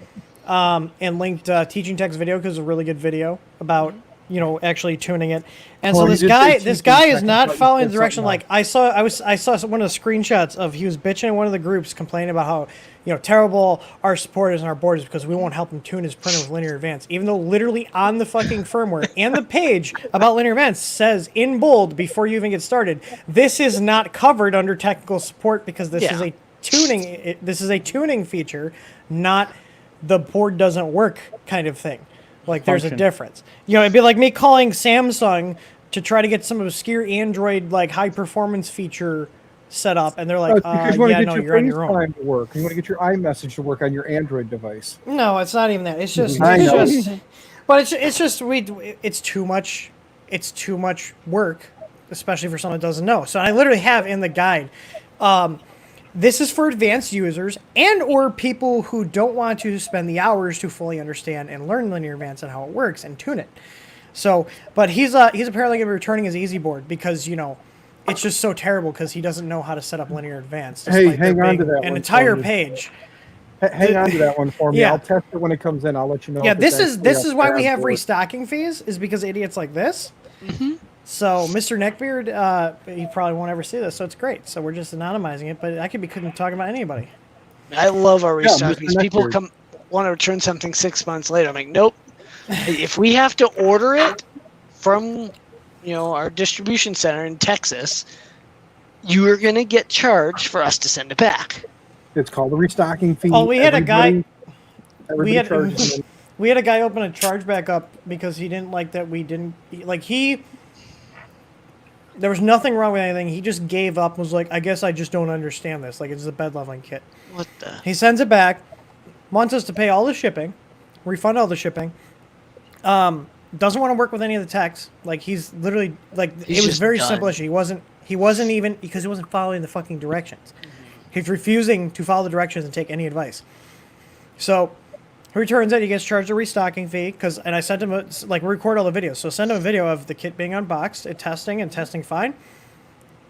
and linked Teaching Tech's video because it's a really good video about actually tuning it. And Well, so you this did guy say this Teaching guy Tech, is I not thought you following said the direction. something Like I saw one of the screenshots of he was bitching in one of the groups complaining about how terrible our support is and our board is because we won't help him tune his printer with Linear Advance, even though literally on the fucking firmware and the page about Linear Advance says in bold before you even get started, this is not covered under technical support because this is a tuning. This is a tuning feature, not the board doesn't work kind of thing. Like there's a Function. difference. It'd be like me calling Samsung to try to get some obscure Android like high performance feature set up, and they're like, It's because you want to yeah, get no, your you're on your own. FaceTime to work. You want to get your iMessage to work on your Android device. No, it's not even that. It's just, I know. but it's just it's too much. It's too much work, especially for someone that doesn't know. So I literally have in the guide. This is for advanced users and or people who don't want to spend the hours to fully understand and learn Linear Advance and how it works and tune it. So, but he's apparently going to be returning his Easy board because it's just so terrible because he doesn't know how to set up Linear Advance. Hey, despite there hang on being to that an one entire for me. page. Hang on to that one for me. Yeah. I'll test it when it comes in. I'll let you know. Yeah, if it's this actually is a why we bad have board. restocking fees is because of idiots like this. So Mr. Neckbeard, he probably won't ever see this, so it's great. So we're just anonymizing it, but I could be talking about anybody. I love our Yeah, restockings. Mr. People Neckbeard. want to return something 6 months later. I'm like, nope. If we have to order it from our distribution center in Texas, you are going to get charged for us to send it back. It's called the restocking fee. Oh, we had a guy- Everybody had- charges them. We had a guy open a chargeback up because he didn't like that we didn't there was nothing wrong with anything. He just gave up and was like, I guess I just don't understand this. Like it's a bed leveling kit. What the? He sends it back, wants us to pay all the shipping, refund all the shipping. doesn't want to work with any of the techs. Like he's literally like He's it was just very done. simple issue. He wasn't even because he wasn't following the fucking directions. He's refusing to follow the directions and take any advice. So he returns it. He gets charged a restocking fee and I sent him we record all the videos. So send him a video of the kit being unboxed, it testing fine,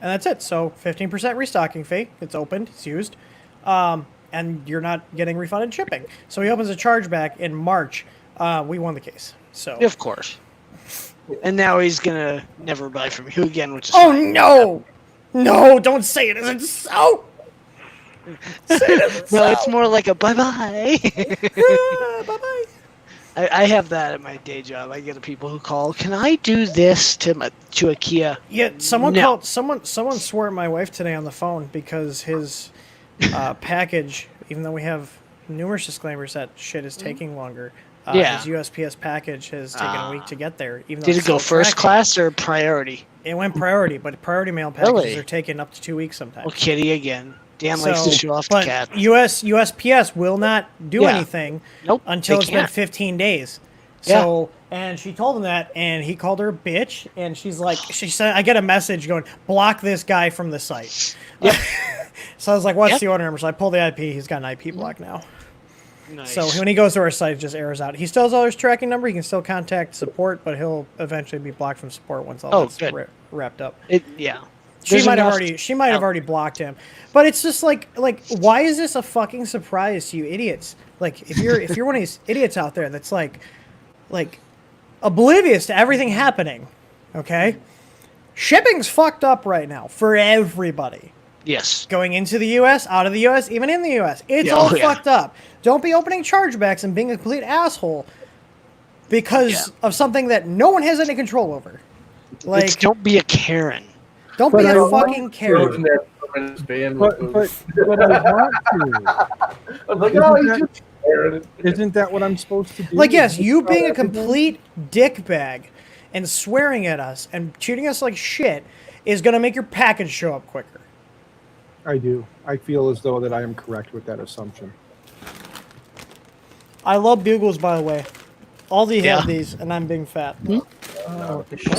and that's it. So 15% restocking fee. It's opened. It's used. And you're not getting refunded shipping. So he opens a chargeback in March. We won the case. So Of course. And now he's gonna never buy from you again, which is oh fine. no, no! Don't say it isn't so. Say it isn't No, so. it's more like a bye-bye. Bye bye. I have that at my day job. I get the people who call, can I do this to a Kia? Yeah, someone No. called. Someone swore at my wife today on the phone because his package, even though we have numerous disclaimers that shit is taking longer. Yeah. His USPS package has taken a week to get there. Even though Did it's it go still first tracking. class or priority? It went priority, but priority mail packages Really? are taking up to 2 weeks sometimes. Oh, kitty again. Dan likes to show off the but cat. USPS will not do Yeah. anything Nope, until they it's been can't. 15 days. Yeah. So, and she told him that, and he called her a bitch, and she said, I get a message going, block this guy from the site. Yep. So I was like, what's Yep. the order number? So I pulled the IP. He's got an IP block now. Nice. So when he goes to our site, it just errors out. He still has all his tracking number. He can still contact support, but he'll eventually be blocked from support once all that's good. wrapped up. Yeah. She There's might have enough- already blocked him. But it's just like why is this a fucking surprise to you idiots? Like if you're one of these idiots out there that's like oblivious to everything happening, okay? Shipping's fucked up right now for everybody. Yes. Going into the US, out of the US, even in the US. It's Yeah, all oh, yeah. fucked up. Don't be opening chargebacks and being a complete asshole because of something that no one has any control over. Like Don't be a Karen. don't But be I a want fucking to. Karen. But I want to. I'm like, Isn't oh, he's that- just Aaron. Isn't that what I'm supposed to do? Like, yes, you That's being a not everything? complete dickbag and swearing at us and treating us like shit is going to make your package show up quicker. I do. I feel as though that I am correct with that assumption. I love bugles, by the way. All the Yeah. have these, and I'm being fat.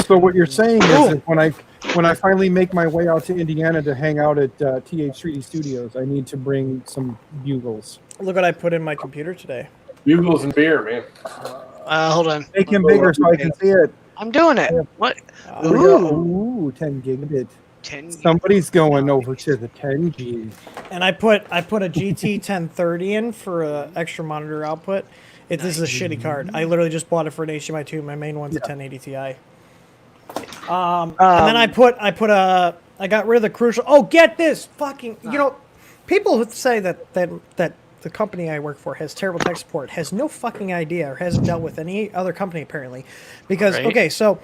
So what you're saying is Oh. that when I finally make my way out to Indiana to hang out at TH3D Studios, I need to bring some bugles. Look what I put in my computer today. Bugles and beer, man. Hold on. Make him bigger so I can see it. I'm doing it. What? Ooh, 10 gigabit. 10. Somebody's going over to the 10G. And I put a GT 1030 in for extra monitor output. This is a shitty card. I literally just bought it for an HDMI 2. My main one's a 1080 Ti. And then I got rid of the crucial. Oh, get this fucking. You know, people who say that the company I work for has terrible tech support has no fucking idea or hasn't dealt with any other company apparently, because Right. okay, so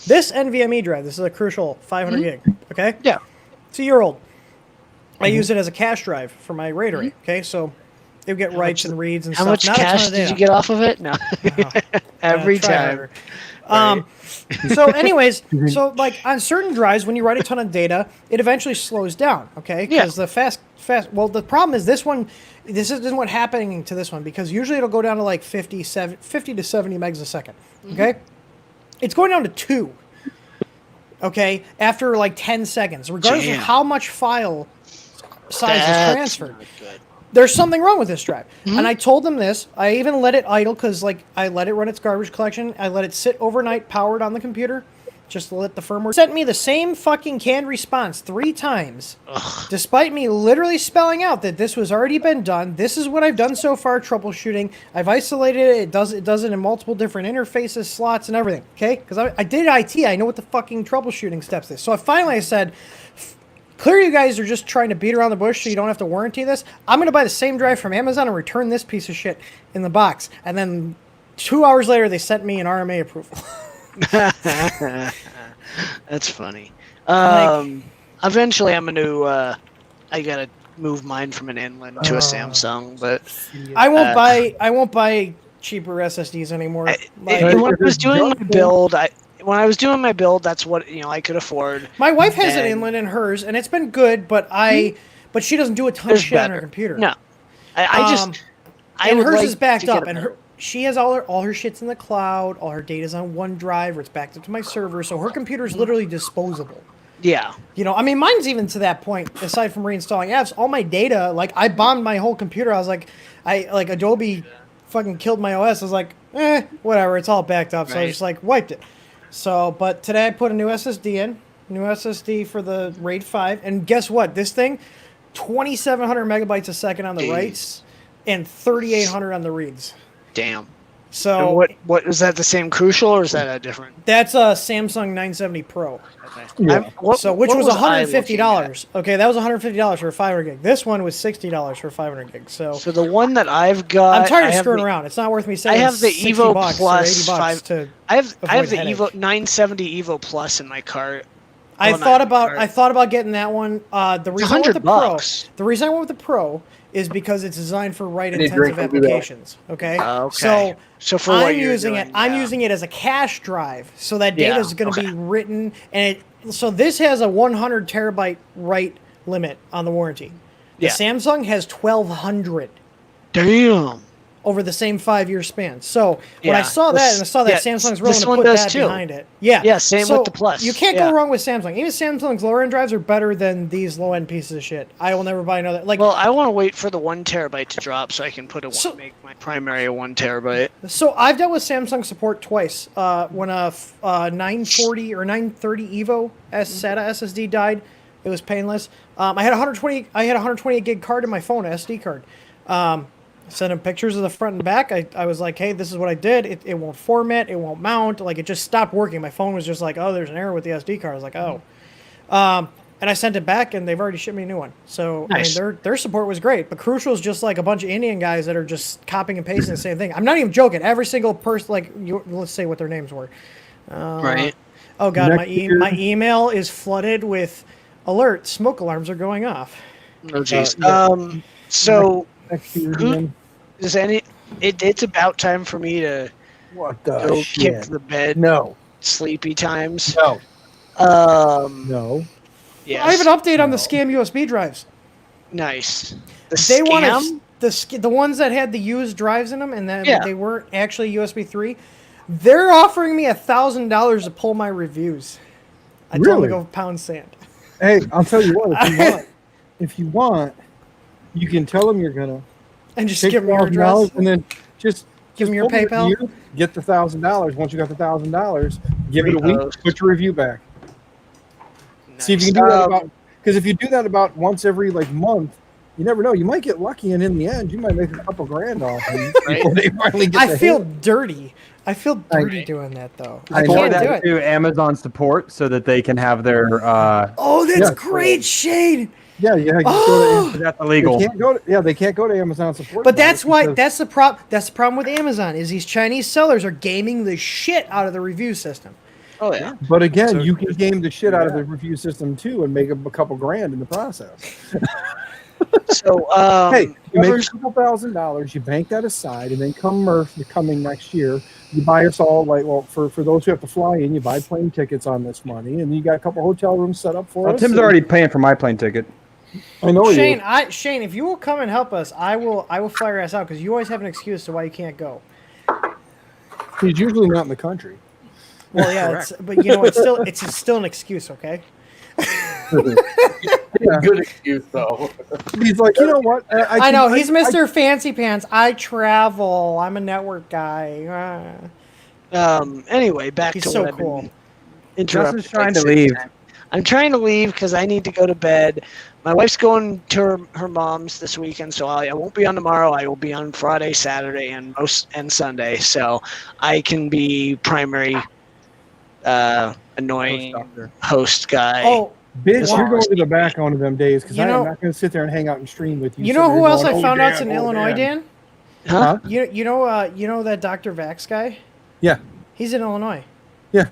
this NVMe drive, this is a crucial 500 gig. Okay, Yeah. it's a year old. I use it as a cache drive for my Ray array. Okay, so it would get writes and reads and How stuff. much Not a ton cash of did you data. get off of it? No. Every Try time. harder. So anyways, so like on certain drives, when you write a ton of data, it eventually slows down, okay? Yeah. Because the fast, well, the problem is this isn't what happening to this one, because usually it'll go down to like 50 to 70 megs a second, okay? It's going down to 2, okay, after like 10 seconds, regardless Damn. of how much file size is That's transferred. not good. There's something wrong with this drive. And I told them this. I even let it idle because, like, I let it run its garbage collection. I let it sit overnight powered on the computer just to let the firmware. Sent me the same fucking canned response 3 times, despite me literally spelling out that this was already been done. This is what I've done so far troubleshooting. I've isolated it. It does it in multiple different interfaces, slots, and everything. Okay? Because I did IT. I know what the fucking troubleshooting steps is. So I said, clear, you guys are just trying to beat around the bush so you don't have to warranty this. I'm going to buy the same drive from Amazon and return this piece of shit in the box. And then 2 hours later, they sent me an RMA approval. That's funny. Eventually, I'm going to. I got to move mine from an Inland to a Samsung, but I won't buy cheaper SSDs anymore. when I was doing my build, that's what I could afford. My wife has an and- Inland in hers, and it's been good, but she doesn't do a ton of There's shit on her better. computer. No, I and would hers like is backed to get up, a and better- she has all her shit's in the cloud, all her data's on OneDrive, or it's backed up to my server, so her computer's literally disposable. Yeah. You know, I mean, mine's even to that point. Aside from reinstalling apps, all my data, like I bombed my whole computer. I was like, Adobe fucking killed my OS. I was like, whatever, it's all backed up. So I just like wiped it. So, but today I put a new SSD for the RAID 5, and guess what? This thing, 2,700 megabytes a second on the writes, and 3,800 on the reads. Damn. So and what is that? The same Crucial, or is that a different? That's a Samsung 970 Pro. Okay. Yeah. Which was $150. Okay, that was $150 for a 500 gig. This one was $60 for 500 gig. So the one that I've got, I'm tired of screwing around. It's not worth me saying. I have the Evo $60 Plus or $80 5. to I have the headache. Evo 970 Evo Plus in my cart. I thought about getting that one. The reason I went with the Pro. The reason I went with the Pro is because it's designed for write-intensive applications. Okay. Okay. So for what I'm you're using doing, it. I'm using it as a cache drive, so that data is going to be written, and so this has a 100 terabyte write limit on the warranty. The Samsung has 1,200. Damn. Over the same 5-year span. So when I saw that, and I saw that Samsung's willing to put that behind it. Yeah, same with the Plus. You can't go wrong with Samsung. Even Samsung's lower end drives are better than these low end pieces of shit. I will never buy another. Well, I want to wait for the 1 terabyte to drop so I can make my primary a 1 terabyte. So I've dealt with Samsung support twice. When a 940 or 930 Evo SATA SSD died, it was painless. I had a 128 gig card in my phone, an SD card. Sent him pictures of the front and back. I was like, hey, this is what I did. It won't format. It won't mount. Like, it just stopped working. My phone was just like, oh, there's an error with the SD card. I was like, oh. And I sent it back, and they've already shipped me a new one. So, nice. I mean, their support was great. But Crucial is just like a bunch of Indian guys that are just copying and pasting the same thing. I'm not even joking. Every single person, let's say what their names were. Right. Oh, God, my email is flooded with alerts. Smoke alarms are going off. Oh, jeez. So... it's about time for me to go kick the bed. No. Sleepy times. No. No. Yes. I have an update on the scam USB drives. Nice. They wanted the ones that had the used drives in them, and they weren't actually USB 3. They're offering me $1,000 to pull my reviews. I told them to go pound sand. Hey, I'll tell you what. If you want, you can tell them you're gonna and just give them your address, and then just give them your PayPal. Get the $1,000. Once you got the $1,000, give it a week. Put your review back. Nice. See if you can do that because if you do that about once every month, you never know. You might get lucky, and in the end, you might make a couple grand off. They finally get I feel dirty. I feel dirty doing that though. I can't do it. To Amazon support so that they can have their. Oh, that's great, Shane. Yeah. That's illegal. They can't go to Amazon support. But that's why that's the problem. That's the problem with Amazon is these Chinese sellers are gaming the shit out of the review system. Oh yeah. But again, you can game the shit out of the review system too, and make a couple grand in the process. So hey, you make a couple $1,000, you bank that aside, and then come Murph coming next year, you buy us all for those who have to fly in, you buy plane tickets on this money, and you got a couple hotel rooms set up for us. Tim's already paying for my plane ticket. I know Shane. Shane, if you will come and help us, I will fly your ass out because you always have an excuse to why you can't go. He's usually not in the country. Well, yeah, but it's still an excuse, okay? Good excuse though. He's like, you know what? I know he's Mr. Fancy Pants. I travel. I'm a network guy. Anyway, back he's to so what cool. Justin's trying to leave. I'm trying to leave because I need to go to bed. My wife's going to her mom's this weekend, so I won't be on tomorrow. I will be on Friday, Saturday, and Sunday, so I can be primary annoying host guy. Oh, bitch, you're going to the back one of them days because I'm not going to sit there and hang out and stream with you. You know who else I found out's in Illinois, Dan? Huh? You know that Dr. Vax guy? Yeah. He's in Illinois. Yeah.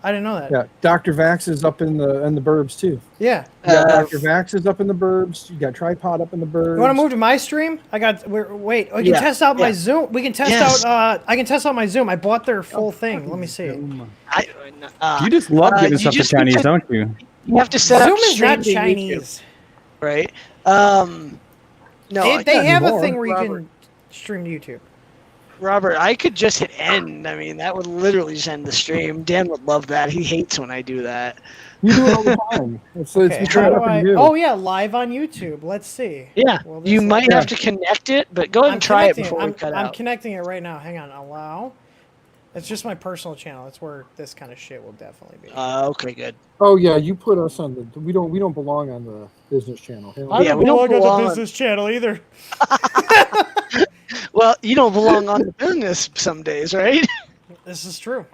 I didn't know that. Yeah, Dr. Vax is up in the burbs too. Yeah. Dr. Vax is up in the burbs. You got Tripod up in the burbs. You want to move to my stream? We can test out my Zoom. We can test out. I can test out my Zoom. I bought their full thing. Let me see. You just love giving stuff to Chinese, don't you? You have to set Zoom up. Zoom is not Chinese, right? No, they have a thing where you can stream to YouTube. Robert, I could just hit end. I mean, that would literally just end the stream. Dan would love that. He hates when I do that. You do it all the time. It's Okay, become how do nothing I? new. Oh yeah, live on YouTube. Let's see. Yeah, Will this you let might me- have to connect it, but go ahead I'm and try it connecting before we cut I'm out. connecting it right now. Hang on. Allow. It's just my personal channel. That's where this kind of shit will definitely be. Okay, good. Oh yeah, you put us on the. We don't belong on the business channel. I Yeah, don't we don't belong on belong the on- business channel either. Well, you don't belong on the business some days, right? This is true.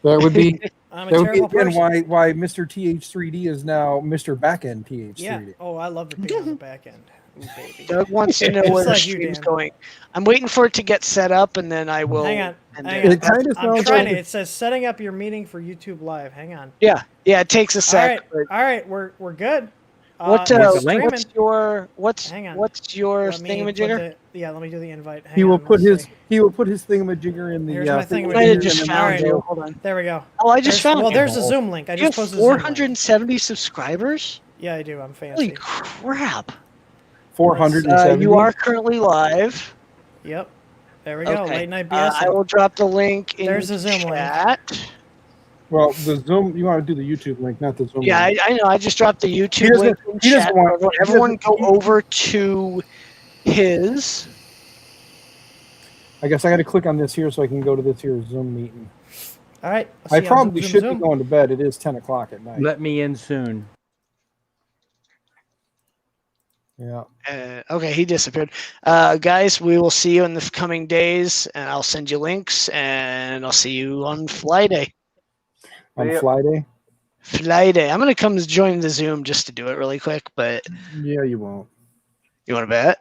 That would be I'm a that would be terrible again person. why Mr. TH3D is now Mr. Backend TH3D. Yeah. Oh, I love to be on the back end. Ooh, baby. Doug wants to know Just where the like you, stream's Dan. going. I'm waiting for it to get set up, and then I will. Hang on. end Hang it. on. It kind of I'm sounds trying like to. It says setting up your meeting for YouTube Live. Hang on. Yeah, it takes a All sec. right. but All right. We're good. What, it's the link? streaming. what's Hang on. what's your Let me put thingamajigger? let me do the invite. Hang he will on, put let's his see. thingamajigger in the. Here's my thing. thingamajigger. Might have just All found right. you. Hold on. There we go. Oh, I just found Well, you. there's a Zoom link. I You have just posted a Zoom link. 470 subscribers. Yeah, I do. I'm Holy fancy. crap! 470. You are currently live. Yep. There we go. Okay. Late night BS. I will drop the link in There's a Zoom link. chat. Well, the Zoom. You want to do the YouTube link, not the Zoom. Yeah, link. I know. I just dropped the He YouTube doesn't- link in he doesn't chat. want- he Everyone doesn't- go over to his. I guess I got to click on this here so I can go to this here Zoom meeting. All right. I probably should be going to bed. It is 10 o'clock at night. Let me in soon. Yeah. Okay, he disappeared. Guys, we will see you in the coming days, and I'll send you links, and I'll see you on Friday. On Yep. Friday? Friday. I'm gonna come join the Zoom just to do it really quick, but Yeah, you won't. you want to bet?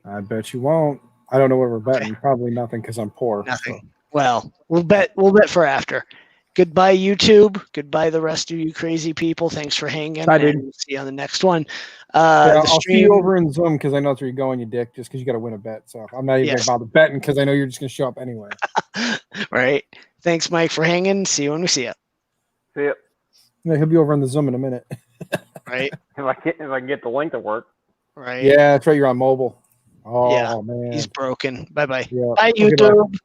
I bet you won't. I don't know what we're betting. Probably nothing because I'm poor. Nothing. Well, we'll bet for after. Goodbye, YouTube. Goodbye, the rest of you crazy people. Thanks for hanging. Bye, dude. And we'll see you on the next one. Yeah, The I'll see stream. you over in Zoom because I know that's where you're going, you dick, just because you got to win a bet. So I'm not even Yes. going to bother betting because I know you're just going to show up anyway. Right. Thanks, Mike, for hanging. See you when we see you. See ya. Yeah, he'll be over in the Zoom in a minute. Right. If I can get the link to work. Right. Yeah, that's right. You're on mobile. Oh, Yeah, man. He's broken. Bye bye. Yeah. Bye, Okay, bye. YouTube.